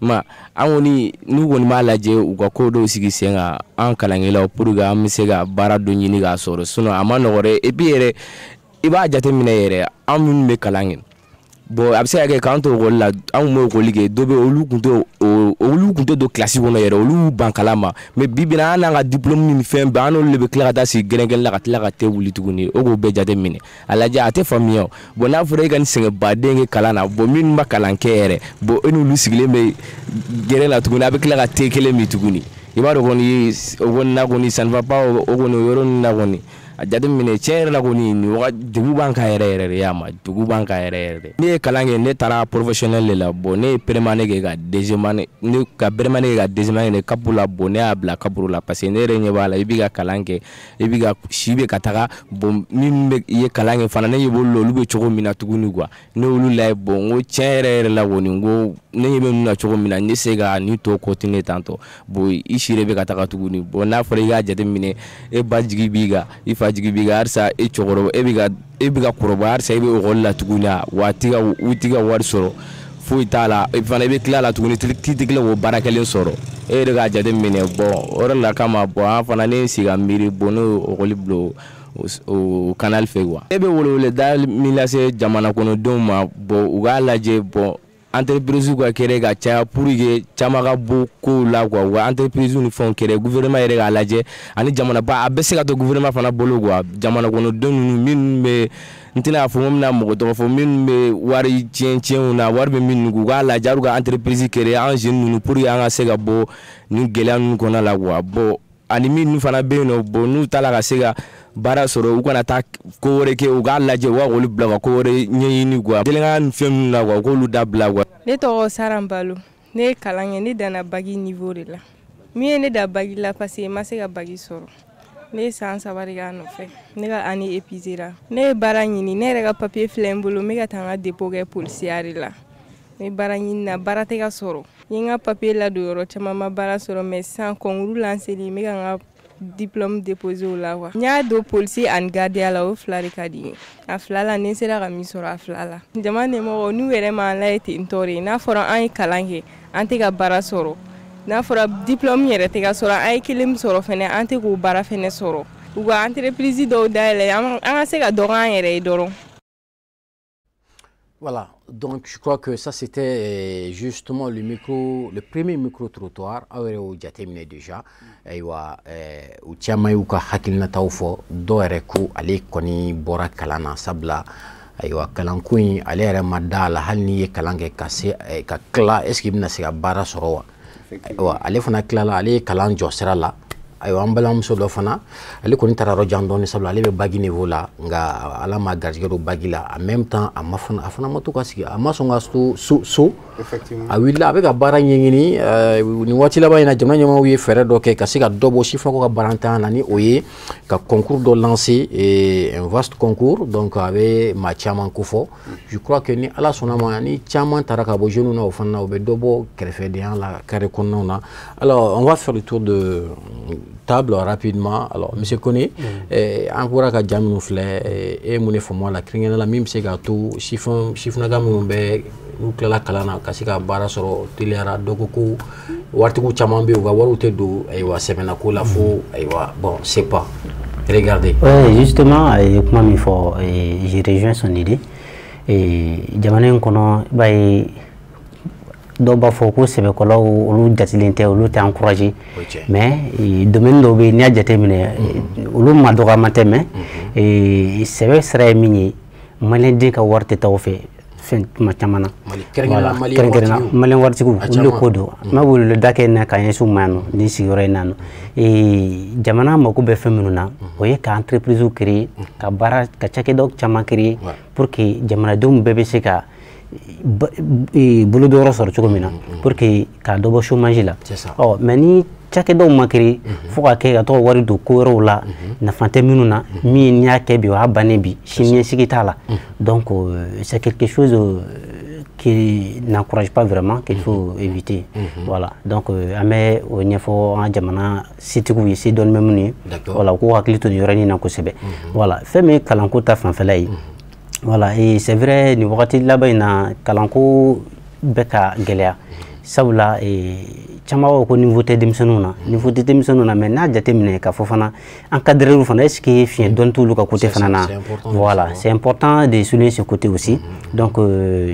ma an kɔni n'u kɔni b'a lajɛ u ka ko dɔw sigi sen kan an kalankɛlaw pour que an bɛ se ka baara dɔ ɲini k'a sɔrɔ sinon a ma nɔgɔ dɛ et puis yɛrɛ i b'a jateminɛ yɛrɛ an minnu bɛ kalan kɛ bon a bɛ se ka kɛ k'an to ekɔli la an kun bɛ ekɔli kɛ dɔ bɛ olu kun tɛ don kilasi kɔnɔ yɛrɛ olu ban kalan ma mais bi bi in na an n'an ka diplôme ni fɛn bɛɛ an n'olu de bɛ tila ka taa sigi gɛrɛgɛrɛ la ka tila ka tɛ wuli tuguni o k'o bɛɛ jateminɛ a lajɛ a tɛ faamuya o bon n'a fɔra e ka nin sɛgɛn baden kɛ kalan na bon minnu ma kalan kɛ yɛrɛ bon e n'olu sigilen bɛ gɛrɛ la tuguni a bɛ tila ka te kelen min tuguni i b'a dɔn kɔni o kɔni na kɔni ça ne va pas o kɔni o yɔrɔ ninnu na kɔni a jateminɛ tiɲɛ yɛrɛ la kɔni nin dugu b'an ka yɛrɛ yɛrɛ de y'a ma dugu b'an ka yɛrɛ yɛrɛ de. Ne ye kalan kɛ ne taara professionnel de la bon ne ye prémané kɛ ka deuxième année ne ka prémané kɛ ka deuxième année kapu la bon ne y'a bila kapuru la parce que ne yɛrɛ ɲɛ b'a la i bɛ ka kalan kɛ i bɛ ka si bɛ ka taga bon min bɛ i ye kalan kɛ fana ne ye bolo olu bɛ cogo min na tuguni quoi ne olu la bon n ko tiɲɛ yɛrɛ yɛrɛ la kɔni n ko ne ɲɛ bɛ ninnu na cogo min na ne se ka nin tɔ continuer tantɔ bon i si de bɛ ka taga tuguni bon n'a fɔra i k'a jateminɛ e ba jigi b'i kan i fa jigi b'i kan halisa e cɛkɔrɔba e bɛ ka kɔrɔbaya halisa i bɛ ekɔli la tuguni wa u ti ka wari sɔrɔ foyi t'a la fana i bɛ tila la tuguni k'i tɛ tila k'o baara kelen sɔrɔ e yɛrɛ k'a jateminɛ bon o yɔrɔ la kama bon an fana ne sigi ka miiri bon ne ye ekɔli bila o canal fɛ quoi e bɛ weleweleda min lase jamana kɔnɔdenw ma bon u k'a lajɛ bon entreprise ka kɛrɛ ka caya pour que caman ka bɔ kow la quoi wa entreprise ni fɛnw kɛrɛ gouvernement yɛrɛ k'a lajɛ ani jamana ba a bɛ se ka to gouvernement fana bolo quoi jamana kɔnɔdenw ninnu minnu bɛ n tɛna fɔ n bɛna mɔgɔ tɔgɔ fɔ minnu bɛ wari tiɲɛw na wari bɛ minnu u k'a lajɛ hali u ka entreprise kɛrɛ an jeunes ninnu pour que an ka se ka bɔ nin gɛlɛya ninnu kɔnɔna la quoi bon ani minnu fana bɛ yen nɔ bon n'u taara ka se ka baara sɔrɔ u kana taa ko wɛrɛ kɛ u k'a lajɛ u ka olu bila ka ko wɛrɛ ɲɛɲini quoi jɛlɛnkan ni fɛn ninnu na quoi u k'olu dabila quoi. Ne tɔgɔ Sara Balo ne ye kalan kɛ ne danna bagi niveau de la min ye ne da bagi la parce que n ma se ka bagi sɔrɔ ne ye san 3 de k'a nɔfɛ ne ka année épuisera ne ye baara ɲini ne yɛrɛ ka papier filɛ n bolo n bɛ ka taa n ka dépôt kɛ polisiya de la n bɛ baara ɲini na baara tɛ ka sɔrɔ n ye n ka papier ladon yɔrɔ caman ma baara sɔrɔ mais sisan concours lanceli n bɛ ka n ka diplôme déposé o la quoi n y'a don polisi ani gardien la o fila de ka di n ye a fila la ni n sera ka min sɔrɔ a fila la jama ɲɛmɔgɔ n'u yɛrɛ m'an lajɛ ten tɔ de n'a fɔra an ye kalan kɛ an tɛ ka baara sɔrɔ n'a fɔra diplôme yɛrɛ tɛ ka sɔrɔ an ye kelen min sɔrɔ fɛnɛ an tɛ k'o baara fɛnɛ sɔrɔ u ka entreprise dɔw dayɛlɛ an ka se ka dɔgɔ an yɛrɛ ye dɔrɔn. Voilà, donc je crois que ça c'était justement le premier micro-trottoir. Aureo jatemine déjà. Aywa, u chama yuka hakilina taufo do ereku ale koni bora kalana sabla. Aywa kalankui ale ere madala halni ye kalange kase ka kla eski bina se bara sorowa. Aywa ale fana klala ale kalan josera la. Aywa ambalamuso do fana ale koni tararo jandoni sabla ale be bagi niveau la nga ala ma garjero bagi la en même temps afana moto kasiki amasonga so effectivement a willa avec bara nyingini ni wati la bayina jamna nyama wi fere do ke kasika dobo chiffre ko baranta nani oye ka concours do lancer et un vaste concours donc avec ma chaman kufo je crois que ni ala sonama ni chaman taraka bo jeune na ofana obe dobo krefe de la carré konnona. Alors on va faire le tour de table rapidement. Alors monsieur Koné encore ka jamnu flé et mon fo la kringena la mim se ga to chiffre na gamu be nuklela kalana kasika bara soro tiliara dogoku wartiku chamambe uga warute do aywa semena ko la fo aywa bon c'est pas regardez justement comment il faut j'ai rejoint son idée et jamane kono bay do ba foko sebe ko law olu jatilente olu te encourager mais domaine do be ni jatemine olu ma do ga mateme et sebe sere mini malende ka warte tawfe ma chamana malen wartigu le kodo ma wulu dake na kan yesu manu ni sigore nanu e jamana mako be feminuna o ye ka entreprise créer ka bara ka chake dok chama créer pour que jamana dum bebe se ka bulu doro sor chugomina pour que ka dobo chômage la oh mais ni chake dok makri fo ka ke to wari do ko ro la na fante minuna mi nya ke bi wa banebi chimie sigitala donc c'est quelque chose qui n'encourage pas vraiment qu'il faut éviter voilà donc amé o nyefo en jamana sitiku yisi don memni voilà ko haklito yorani na ko sebe voilà femme kalanko ta fanfelay voilà et c'est vrai ni wakati là-bas na kalanko beka gelea sabula chama ko niveau te demsenuna mais na jatemine ka fofana encadrer fana est-ce que fien donne tout le côté fana voilà c'est important de souligner ce côté aussi donc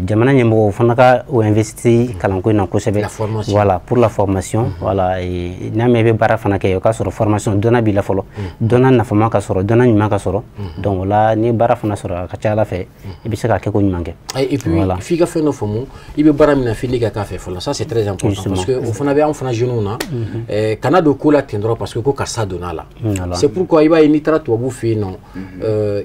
jamana nyemo fana ka o investir kalanko na ko sebe voilà pour la formation voilà et na mebe bara fana ke ka sur formation dona bi la folo dona na fama ka soro dona nyima ka soro donc là ni bara fana soro ka chala fe e bi se ka ke ko nymange et puis voilà fika fe no fomu ibe bara mina fili ka fe folo ça c'est très important parce que au fana en fana jeune na kana do ko la tendro parce que ko karsa donna la c'est pourquoi il va ni tra to bu fi non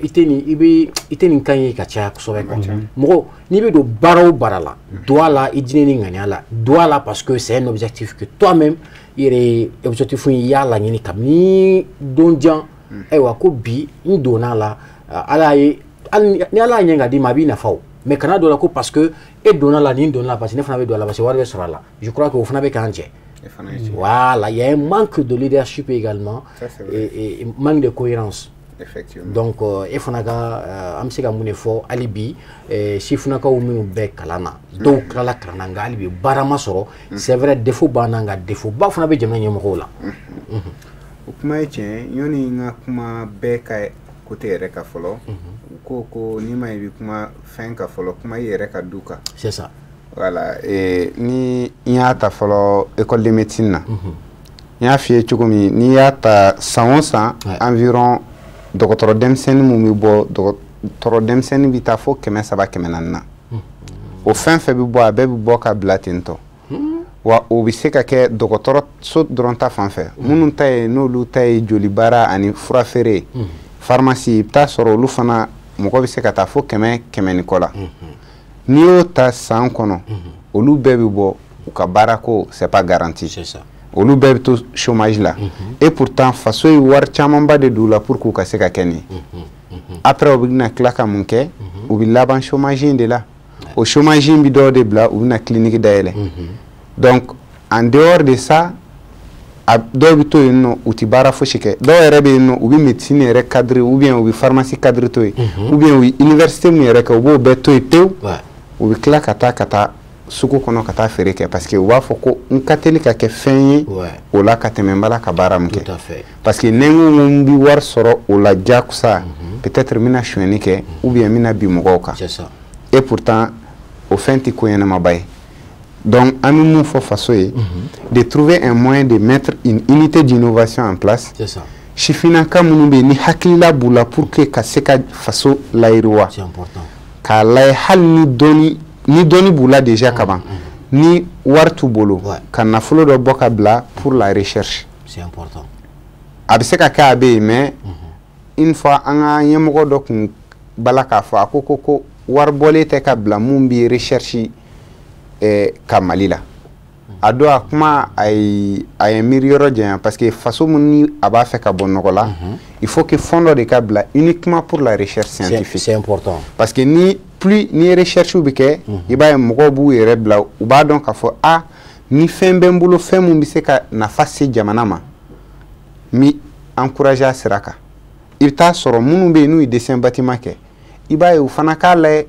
iteni kanye ka cha ko sobe ko mo ni be do baro barala doit la idine ni ngani ala doit la parce que c'est un objectif que toi-même il est objectif il y a la ni kam ni donjan wa ko bi ni donna la ala ni ala nyanga di mabi na faw mais kana do la ko parce que et donna la ni donna la parce que ne fana be do la parce que warbe sera là je crois que vous fana be kanje voilà il y a un manque de leadership également et manque de cohérence. Effectivement. Donc il faut naga amsega munefo alibi si funaka uminu be kalana do kala kananga alibi barama soro c'est vrai défaut bananga défaut ba funa be jamna nyemo la kuma eche yoni nga kuma be ka côté reka folo ko ni mai bi kuma fenka folo kuma reka duka c'est ça voilà et ni yata folo école de médecine na ya fi chukumi ni yata 100 environ docteur Demsen mumi bo docteur Demsen bi ta fo keme saba keme nanna o fin fe bi bo abe bi bo ka blatento wa o bi se ka ke docteur so dronta fan fe munun tay no lu tay joli bara ani fura fere pharmacie ta soro lu fana mo ko bi se ka ta fo keme nikola ni o ta san kono o lu be bi bo ka bara ko c'est pas garanti c'est ça olu bɛ to chômage là et pourtant faso yi war caman ba de doula pour k'u ka se ka kɛni après u bɛna tila ka mun kɛ u bɛ laban chômage de la o chômage bi dɔw de bila u bɛna clinique dayɛlɛ donc en dehors de ça dɔw bɛ to yen nɔ u ti baara fosi kɛ dɔw yɛrɛ bɛ yen nɔ u bɛ médecine yɛrɛ cadre ou bien u bɛ pharmacie cadre to yen ou bien u bɛ université mun yɛrɛ kɛ u b'o bɛɛ to yen tewu u bɛ tila ka taa suku kono ka taa feere kɛ parce que u b'a fɔ ko n ka teli ka kɛ fɛn ye o la ka tɛmɛ n bala ka baara min kɛ parce que ni n ko n bɛ wari sɔrɔ o la diyagosa peut-être n bɛna sonyɛni kɛ ou bien n bɛna bin mɔgɔw kan et pourtant o fɛn tɛ ko ɲɛnamaba ye donc an bɛ mun fɔ faso ye de trouver un moyen de mettre une unité d'innovation en place sifinnaka minnu bɛ yen ni hakilila b'u la pour que ka se ka faso layiriwa k'a layɛ hali ni doni bula déjà kaban ni wartu bolo ka nafolo do boka bla pour la recherche c'est important abse ka ka be mais une fois anga yemogo do kun balaka fa ko war bolé te ka bla mumbi recherche ka malila ado akuma ay mirioro dien parce que façon muni aba fait ka bonokola il faut que fondo de ka bla uniquement pour la recherche scientifique c'est important parce que plus ni recherche ou bike iba moko bu yere bla u ba donc ka fo ni fembe mbulo femu mbise ka na fasi jamana ma mi encourager siraka ita soro munu be nu dessin bâtiment ke iba u fana ka le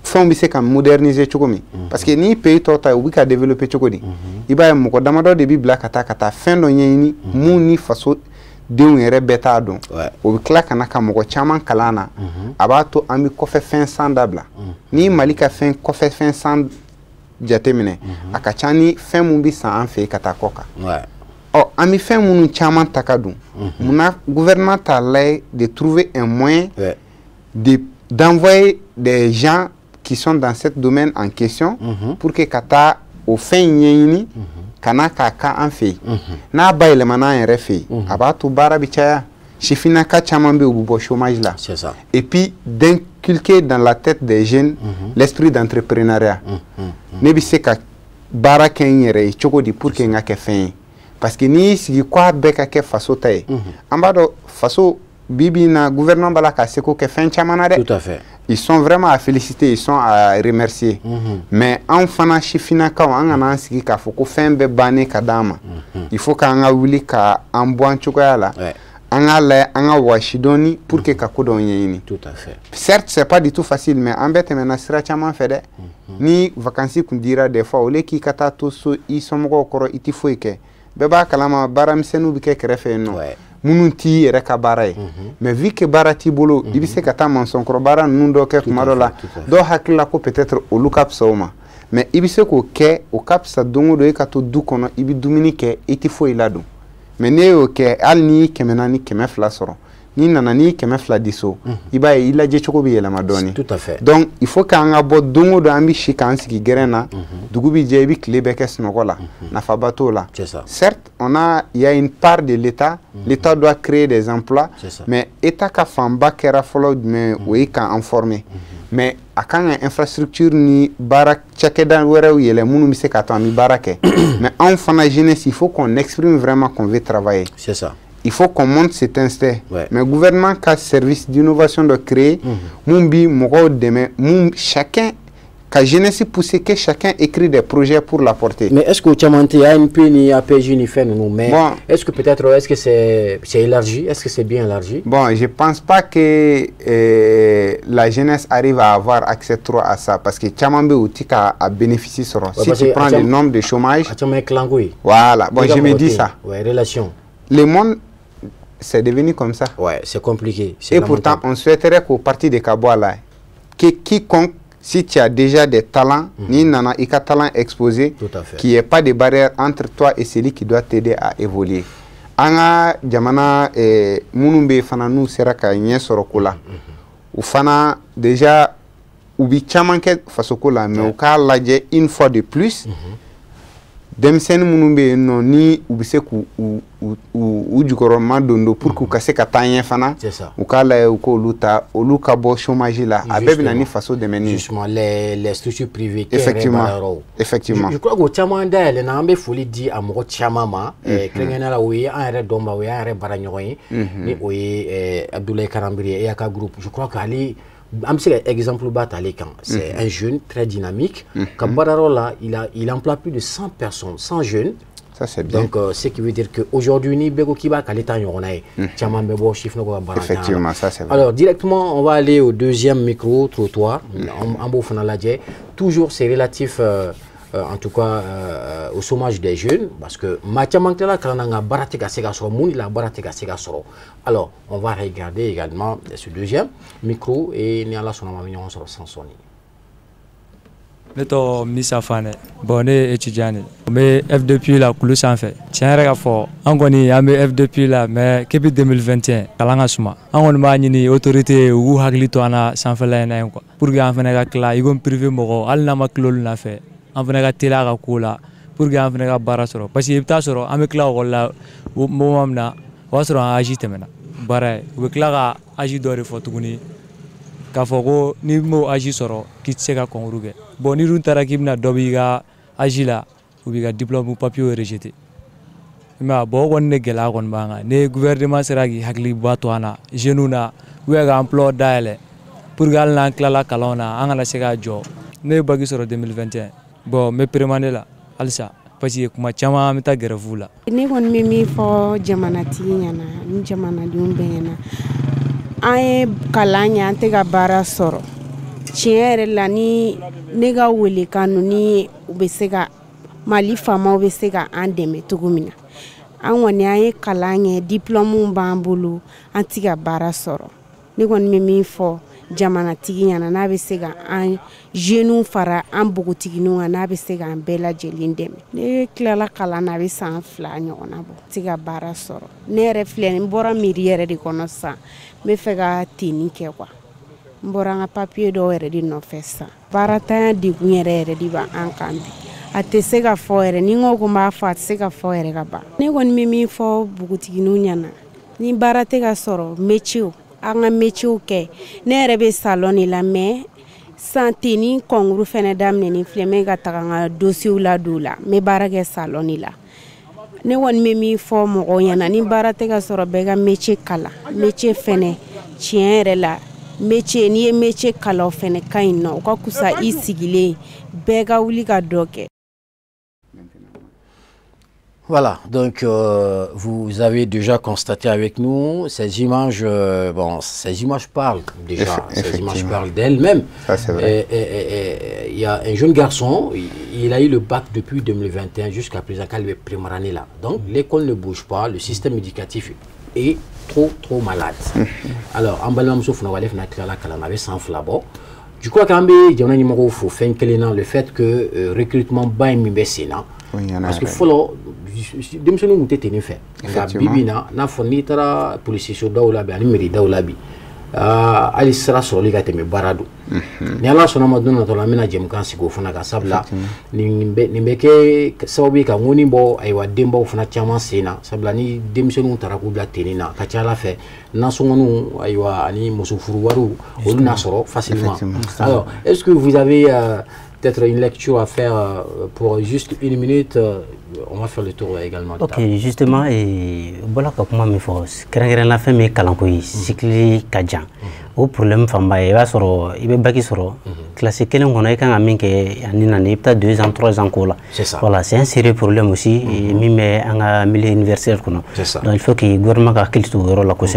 femu mbise ka moderniser chokomi parce que ni pays tota u ka développer chokodi iba moko damado de bibla kata fendo nyeni mu ni faso denw yɛrɛ bɛɛ t'a dɔn o bɛ tila ka na ka mɔgɔ caman kalan na a b'a to an bɛ kɔfɛ fɛn san dabila ni mali ka fɛn kɔfɛ fɛn san jateminɛ a ka ca ni fɛn mun bɛ san an fɛ yen ka taa kɔ kan an bɛ fɛn minnu caman ta ka dun munna gouvernement t'a layɛ de trouver un moyen d'envoyer des gens qui sont dans ce domaine en question pour que ka taa o fɛn ɲɛɲini kana ka an fɛ n'a bayɛlɛmana yɛrɛ fɛ a b'a to baara bɛ caya sifinnaka caman bɛ u bɛ bɔ chômage la et puis d'inculquer dans la tête des jeunes l'esprit d'entrepreneuriat ne bɛ se ka baara kɛ n yɛrɛ ye cogo di pour que n ka kɛ fɛn ye parce que n'i y'i sigi k'a bɛɛ ka kɛ faso ta ye an b'a dɔn faso bibi na gouvernement bala ka seko ke fɛn caman na dɛ. Tout à fait. Ils sont vraiment à féliciter, ils sont à remercier. Mais an fana sifinnakaw an kana an sigi k'a fɔ ko fɛn bɛɛ bannen ka d'an ma. Il faut k'an ka wuli ka an bɔ an cogoya la. An ka lajɛ an ka wɔsi dɔɔni pour que ka ko dɔw ɲɛɲini. Tout à fait. Certes c'est pas du tout facile mais an bɛɛ tɛmɛna sira caman fɛ dɛ. Ni vacances kun dira des fois au lieu k'i ka taa to so i somɔgɔw kɔrɔ i ti foyi kɛ. Bɛɛ b'a kalama baaramisɛnninw bɛ kɛ kɛrɛfɛ yen nɔ. Minnu t'i yɛrɛ ka baara ye mais vu que baara t'i bolo i bɛ se ka taa mansɔnkɔrɔ baara ninnu dɔ kɛ tuma dɔ la dɔw hakili la ko peut-être olu ka fisa o ma mais i bɛ se k'o kɛ o ka fisa don o don i ka to du kɔnɔ i bɛ dumuni kɛ i tɛ foyi ladon mais n'e y'o kɛ hali ni 100 ni 200 sɔrɔ ni nana ni kɛmɛ fila di so i b'a ye i lajɛ cogo bɛ yɛlɛma dɔɔni. Tout à fait. Donc il faut k'an ka bɔ don o don an bɛ si k'an sigi gɛrɛn na dugu bɛ jɛ i bɛ tile bɛɛ kɛ sunɔgɔ la nafaba t'o la. C'est ça. Certes il y a une part de l'État, l'État doit créer des emplois, mais État ka fanba kɛra fɔlɔ jumɛn o ye k'an former. Mais a kan ka infrastructure ni baara cakɛda wɛrɛw yɛlɛ minnu bɛ se ka to an bɛ baara kɛ. Mais anw fana jeunesse il faut qu'on exprime vraiment qu'on veut travailler. C'est ça. Il faut qu'on monte cet instinct. Ouais. Mais le gouvernement a service d'innovation de créer, chacun, que jeunesse pousser que chacun écrit des projets pour l'apporter. Mais est-ce que tu as une peine à PJ ni fait nous mais bon, est-ce que peut-être est-ce que c'est élargi, est-ce que c'est bien élargi? Bon, je pense pas que la jeunesse arrive à avoir accès trop à ça parce que Tchamambe outil a bénéficié sur. Si tu prends le nombre de chômage. Voilà. Bon, je me dis ça. Ouais, relation. Le monde c'est devenu comme ça. Ouais, c'est compliqué. Et pourtant, on souhaiterait qu'au parti de Kabouala, quiconque, si tu as déjà des talents, ni nana ika talent exposé, qu'il n'y ait pas de barrière entre toi et celui qui doit t'aider à évoluer. Anga jamana munumbe fana nu seraka nye sorokola. Ou fana déjà ubi chamanke fasokola, mais au cas ladje une fois de plus. Demsen munumbe no ni ubise ku u jukoroma dondo pour ku kase ka tanye fana ou kala ou ko luta oluka bo chômage là abebi na ni façon de mener justement les structures privées effectivement je crois que chama ndale na ambe foli di amoko chama ma krengena la oui en re domba oui en re baranyoyi ni oui Abdoulaye Karambiri et aka groupe je crois qu'ali exemple c'est un jeune très dynamique. Kabararo il emploie plus de 100 personnes, 100 jeunes. Ça c'est bien. Donc ce qui veut dire qu'aujourd'hui ni bego kiba kaleta yonae. Effectivement, ça c'est vrai. Alors directement on va aller au deuxième micro trottoir. Toujours c'est relatif en tout cas au chômage des jeunes parce que alors on va regarder également ce deuxième micro et nous allons sur Sansoni. Neto Missa Fane, bonne étudiant. Mais F depuis la couleur sans fait. Tiens, regarde fort. On connaît F depuis là, mais depuis 2021, Kalanga Suma. On m'a dit autorité ou Haglitoana sans faire l'un quoi. Pour que on fasse la, ils vont priver moro. Al n'a pas clôt n'a fait. On faisait la télé à coula. Pour que on fasse la barre sur. Parce que il soro, on me claque là, moi na, on sera agité maintenant. Barre, on claque agité de refotuguni. Kafoko ni mo agi soro kitseka konruge bon ni runtara kibna dobiga agila ubiga diplôme papier rejeté ma bo wonne gela gon banga ne gouvernement seragi hakli batwana jenuna wega emploi dale pour gal na klala kalona angala sega jo ne bagi soro 2021 bon me permané la alsa parce kuma chama meta gerevula ne gon mimi fo jamanati nyana ni jamana dumbe yana aye kalanya ante ga bara soro tiere la ni nega wele kanu ni ubesega mali fama ubesega andeme tugumina an woni aye kalanya diplôme bambulu anti ga bara soro ni gon mimi fo jamana tigi yana na besega an jeune fara an bogotigi no na besega an bela jelindeme ne klala kala na be san fla nyona bo tiga bara soro ne refle mbora miriere di kono sa me fega tini ke kwa mbora nga papier do ere di no fessa bara ta di gunyere di ba an kambi ate sega fo ere ni ngoko ma fa sega fo ere ga ba ne gon mimi fo bogotigi no nyana ni bara te ga soro mechio anga métier ke ne rebe salon la mais santé ni kongru fene damne ni fleme ga taganga dossier la doula me barage salon la ne won memi fo mo yana ni barate ga soro be ga métier kala métier fene tiere la métier ni métier kala fene kaino ko kusa isigile be ga wuli ga doke. Voilà, donc vous avez déjà constaté avec nous ces images, bon, ces images parlent déjà, ces images parlent d'elles-mêmes. Il y a un jeune garçon, il a eu le bac depuis 2021 jusqu'à présent, quand il est première année là. Donc l'école ne bouge pas, le système éducatif est trop malade. Alors, en bas je crois qu'en bas, il y a un numéro faut faire le fait que recrutement bas mi baissé là. parce que folo denmisɛnninw tun tɛ ten fɛ nka bibi na n'a fɔ n'i taara polisiso daw la bi ani mairie daw la bi hali sira sɔrɔli ka tɛmɛ baara don ni ala sɔnna ma don natɔ la an bɛna jɛmukan sigi o fana kan sabula nin bɛ kɛ sababu ye ka ŋɔni bɔ ayiwa denbaw fana caman sen na sabula ni denmisɛnninw taara k'u bila tenni na ka ca ala fɛ nasɔngɔninw ayiwa ani muso furu wariw olu n'a sɔrɔ facilement. Alors est-ce que vous avez peut-être une lecture à faire pour juste une minute? On va faire le tour également. Ok, justement, voilà comment il faut. Kéré la femme est kalankoyi, cycle kajan. Au problème famba, il va sur, il va baki sur. Classique quel on a quand même que anina n'est pas 2 ans, 3 ans cola. C'est ça. Voilà, c'est un sérieux problème aussi. Et même un milieu universitaire qu'on a. C'est ça. Donc il faut que le gouvernement a quelque chose à la cause.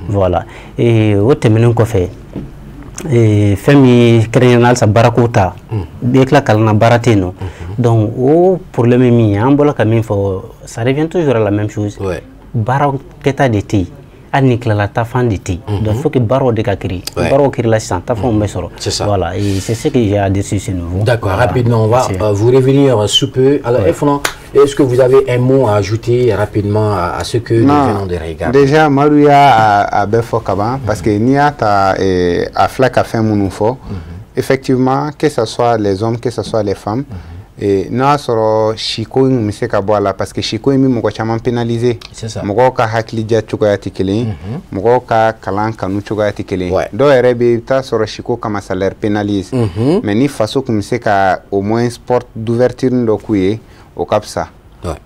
Voilà. Et au terme qu'on fait. Femi crénal sa barakota bekla kalna barateno donc au problème mi ambola kamin fo ça revient toujours à la même chose baraketa de ti anikla la tafan de ti donc faut que baro de kakri baro kiri la san tafon mesoro voilà et c'est ce que j'ai à dire sur ce nouveau. D'accord, rapidement on va vous revenir sous peu. Alors est-ce que vous avez un mot à ajouter rapidement à ce que nous venons de regarder? Déjà, Marouya a befo kaba parce que Nia a flak a fait mon info. Effectivement, que ce soit les hommes, que ce soit les femmes, et n'a soro shiko mise ka boala parce que shiko mi mo ko chaman pénalisé. C'est ça. Mo ka hakli ja chukoya tikeli, mo ka kalan kanu chukoya tikeli. Do erebe ta soro shiko kama salaire pénalise. Mais ni façon comme c'est ka au moins sport d'ouverture ndo kuye au kapsa.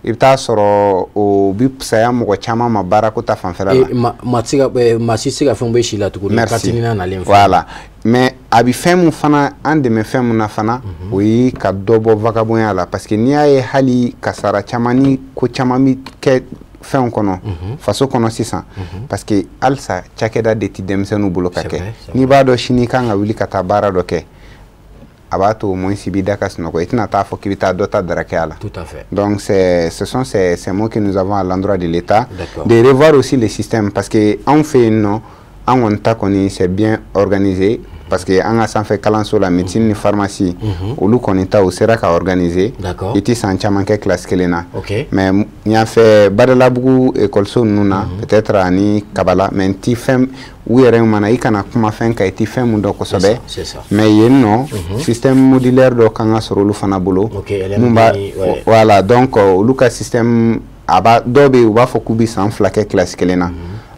Il t'a soro au bip saya mo chama ma barakuta fanfela la ma sisiga fombe shila tukuri katinina na lemfa voilà mais abi femu fana ande me femu na fana oui ka dobo vagabond la parce que ni ay hali kasara chamani ko chamami ke fen kono faso kono 600 parce que alsa chakeda de ti demsenu bulokake ni bado shini kanga wili kata bara doke abato moins sibida kasnoko itina ta fo kibita dota drakala. Tout à fait. Donc ce sont ces mots que nous avons à l'endroit de l'État de revoir aussi le système parce que on fait non on t'a connu c'est bien organisé parce que on a sans fait calan sur la médecine ni pharmacie ou lu konita au sera ka organisé et ti san chaman ke classe kelena mais il a fait badala bugu école so nuna peut-être ani kabala mais ti fem où est mana ikana kuma fen ka ti fem ndo ko sobe mais yenno système modulaire do kanga soro lu fana bolo mumba voilà donc lu ka système aba dobe ou ba fokubi san flake classe kelena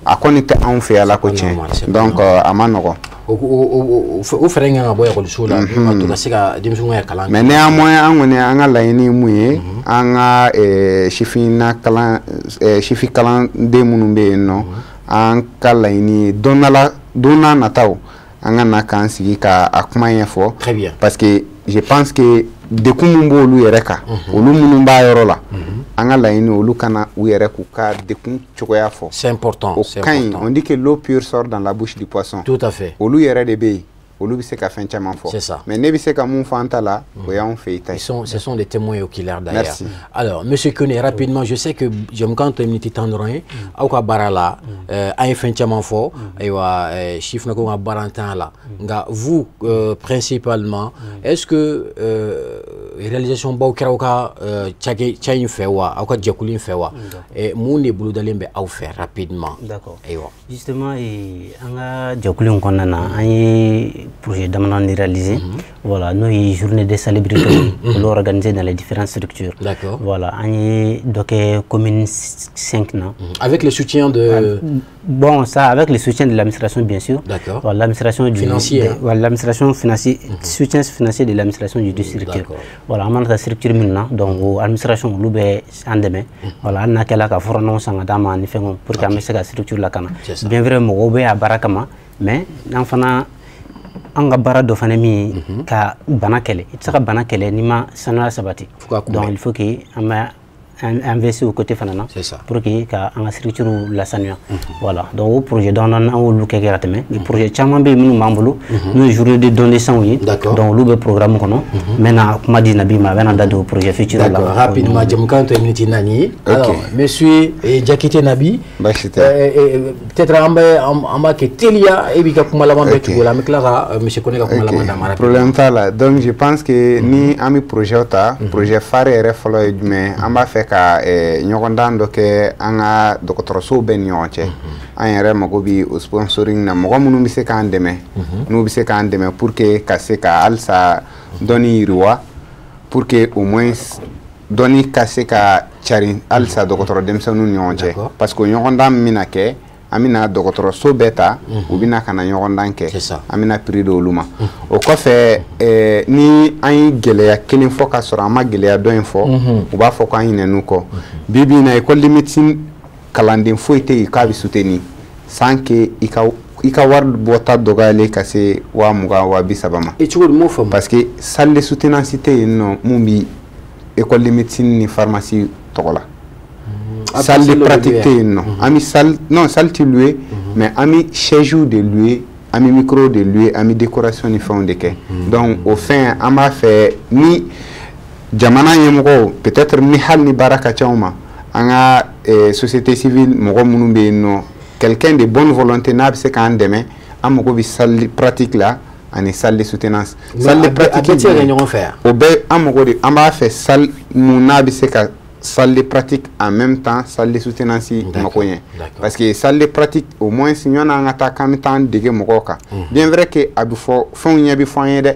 a connecté en fait à la coaching donc à manoko au frère nga boya ko sula to ka sika dimsunga ya kalan mais néanmoins on a la ini muye anga shifina kalan shifi kalan de munumbe no an kala ini dona natao anga na kan sigi ka akuma info très bien parce que je pense que de kumumbo lu yereka olu munumba yorola anga la ini olu kana u yereku ka de kun chokoya fo c'est important c'est important on dit que l'eau pure sort dans la bouche du poisson tout à fait olu yere de be olu bi se ka fen chaman fo c'est ça mais ne bi se ka mun fanta la o ya on fait ce sont des témoins oculaires d'ailleurs. Merci. Alors monsieur Kone rapidement je sais que j'aime quand tu minute tandroin au ka barala ay fen chaman fo aywa chiffre na ko nga barantan la nga vous principalement est-ce que réalisation baw krawka chain fewa au ka jekulin fewa et mon ne bulu dalembe au faire rapidement. D'accord. Aywa justement anga jekulin konana ay projet d'amener réalisé voilà nous une journée de salubrité pour organiser dans les différentes structures. D'accord. Voilà donc commune 5 non avec le soutien de bon ça avec le soutien de l'administration bien sûr. D'accord. Voilà, l'administration financière voilà l'administration financière soutien financier de l'administration du district. Voilà on a structure maintenant donc administration loubé en demain voilà on a kala ka forno sanga dama ni fengo pour que amese ka structure la kana bien vrai mo obe a barakama mais enfana anga bara do fana mi ka bana kele itaka bana kele ni ma sanala sabati donc il faut que ama investi au côté fanana pour que ka anga structure la sanya voilà donc au projet dans on lu ke garateme le projet chama be minu mambulu nous journée de donner sans oui donc lu be programme kono maintenant madina bi ma bena dado projet futur là rapidement jëm kan to minute nani alors monsieur Jakite Nabi peut-être amba ke telia e bi ka kuma laban be tugola mi klara monsieur Koneka kuma laban da mara problème ta là donc je pense que ni ami projet ta projet fare re folo mais amba fait ka ñogondan do ke anga docteur so ben ñoche an re mago bi sponsoring na mo munu mi se kan deme nu bi se kan deme pour que ka se ka alsa doni roi pour que au moins doni ka se ka chari alsa docteur dem sa nu ñoche parce que ñogondan mina ke amina docteur so beta ou bina kana ñogondan ke amina prix do luma o ko fe ni ay gele ya kelin fo ka sora ma gele ya do info u ba fo ko ay nenu ko bibi na école de médecine kalandin foité ka bi soutenir sans que ika war bota dogale ka se wa muga wa bisabama et tu mo fo parce que salle de soutenance no mumbi école de médecine ni pharmacie tokola salle de pratique non ami salle non salle tu loué mais ami chaise de loué ami micro de loué ami décoration ni fond de ke donc au fin on m'a fait ni jamana yemgo peut-être ni hal ni baraka chauma anga société civile mo munu be no quelqu'un de bonne volonté n'a c'est quand demain amoko bi salle pratique là ani salle de soutenance salle de pratique au be amoko de on m'a fait salle muna bi c'est salle de pratique en même temps salle de soutenance makoyen parce que salle de pratique au moins si on a un attaque en même temps de mokoka bien vrai que abu fo nya bi fo de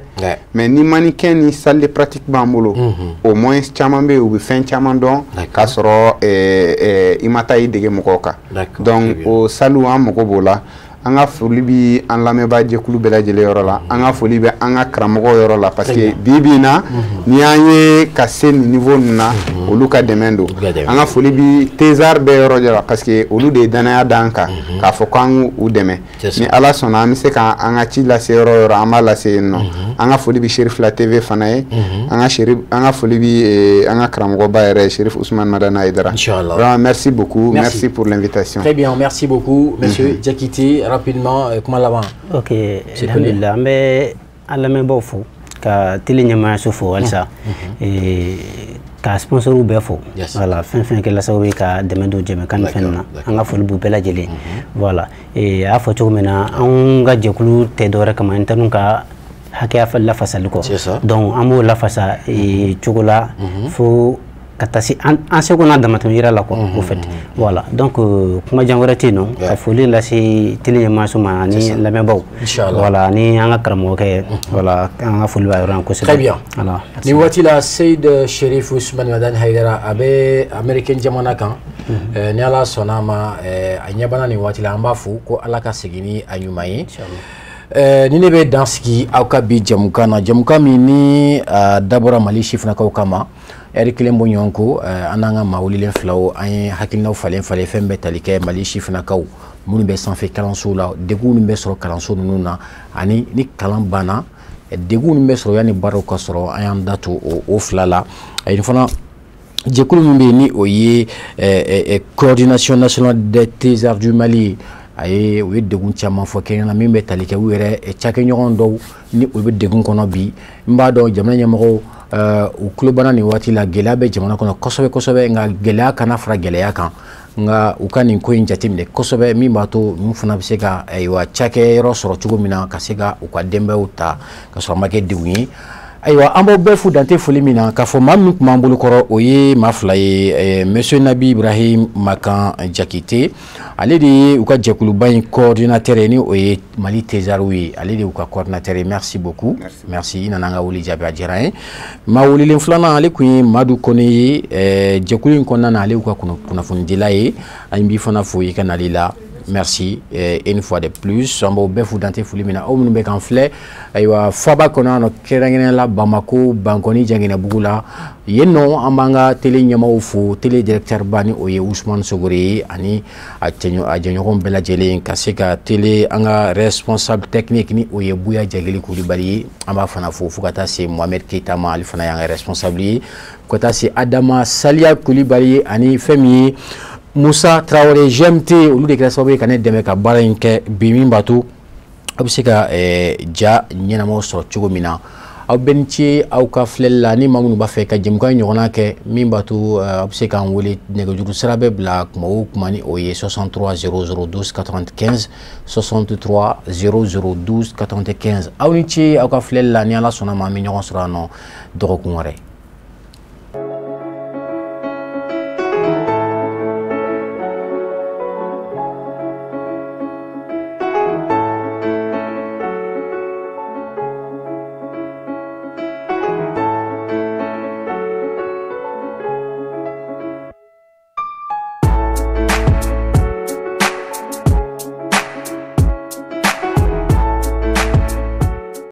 mais ni mannequin ni salle de pratique bambolo au moins chamambe ou fin chamandon ka soro imata yi de mokoka donc au salu am mokobola anga foli bi an lamɛ ba jɛkulu bɛɛ lajɛlen yɔrɔ la an ka foli bɛ an ka karamɔgɔ yɔrɔ la parce que bibi na ni an ye ka se ni niveau na olu ka dɛmɛ don an ka foli bi tezar bɛɛ yɔrɔ la parce que olu de ye danaya d'an kan k'a fɔ k'an k'u dɛmɛ ni ala sɔnna an bɛ se ka an ka ci lase yɔrɔ yɔrɔ an b'a lase yen nɔ an ka foli bi Cherifla TV fana ye an ka foli bi an ka karamɔgɔba yɛrɛ Cherif Ousmane Madana Aidara vraiment merci beaucoup merci pour l'invitation. Très bien, merci beaucoup monsieur Jakite. Rapidement, comment l'avant? Ok, alhamdulillah, mais à la même fou, car télé n'y so fou, Alsa, et car sponsor ou befo, voilà, fin que la sauvé car demain de Jemé can fenna, on a fait le boupela gelé, voilà, et à photo maintenant, on a jekulu te do recommande nunca hakia fa la face le corps, donc amo la face et chocolat, faut katasi en seconde de matériel là quoi au fait voilà donc kuma jangorati non a folie là c'est télé masuma ni la même bon voilà ni anga kramo ke voilà anga folie ba ran ko c'est très bien voilà ni wati la Seyd Cherif Ousmane Madane Haidara abe American jamana kan ni ala sonama anyabana ni wati la ambafu ko ala ka segini anyumayi ni ne be dansiki awka bi jamukana jamukami ni dabora mali shifna ka kama Eric Lembo Nyonko ananga mawulile flaw ay hakilna falen fale fembe talike mali shifna kaw munu be sanfé kalanso la degu nu be soro kalanso nuna ani ni kalan bana degu nu be soro yani baro ka soro ayan datu o flala ay fana jekulu mbe ni oye coordination nationale des thésards du Mali aye o degun chama fo kenna min be talike were e chake nyogon do ni o be degun kono bi mba do jamna nyamako o klubana ni wati la gelabe jamana kono kosobe nga gela kana fra geleya kan nga ukani ko injatimde kosobe mi bato mu fana bise ka aywa chake ro soro chugo mina kasega ukwa dembe uta ka so make diwi aywa ambo befu dante foli mina ka fo mam mambulu koro oye maflaye monsieur Nabi Ibrahim Makan Jakite allez uka jekulu bain coordinateur ni oye Mali Tezaroui allez uka coordinateur merci beaucoup merci nananga wuli jabe ajirain ma wuli l'inflana ale kuyi madu koneye jekulu konna na ale uka kuna fundila ye ambi fana fo yika nalila merci une fois de plus on b'o bɛɛ fo dante foli min na aw minnu bɛ k'an filɛ ayiwa faba kɔnɔ yan nɔ kɛrɛnkɛrɛnnen la Bamako Bankɔni Janginɛbugu la yen nɔ an b'an ka télé ɲɛmaaw fo télé directeur ba ni o ye Ousmane Sogore ye ani a jɛɲɔgɔn bɛɛ lajɛlen ka se ka télé an ka responsable technique ni o ye Buya Jagili Kulibali ye an b'a fana fo fo ka taa se Mohamed Keita ma ale fana y'an ka responsable ye ko taa se Adama Saliya Kulibali ye ani fɛn min ye Moussa Traoré GMT olu de kɛra sababu ye ka ne dɛmɛ ka baara in kɛ bi min b'a to aw bɛ se ka ja ɲɛnamaw sɔrɔ cogo min na aw bɛɛ ni ce aw ka filɛli la ni maa minnu b'a fɛ ka jɛmukan ɲɔgɔnna kɛ min b'a to aw bɛ se k'an wele nɛgɛjuru sira bɛ bila kuma o kuma ni o ye 63 00 12 95 63 00 12 95 aw ni ce aw ka filɛli la ni Ala sɔnna ma an bɛ ɲɔgɔn sɔrɔ yan nɔ dɔgɔkun wɛrɛ.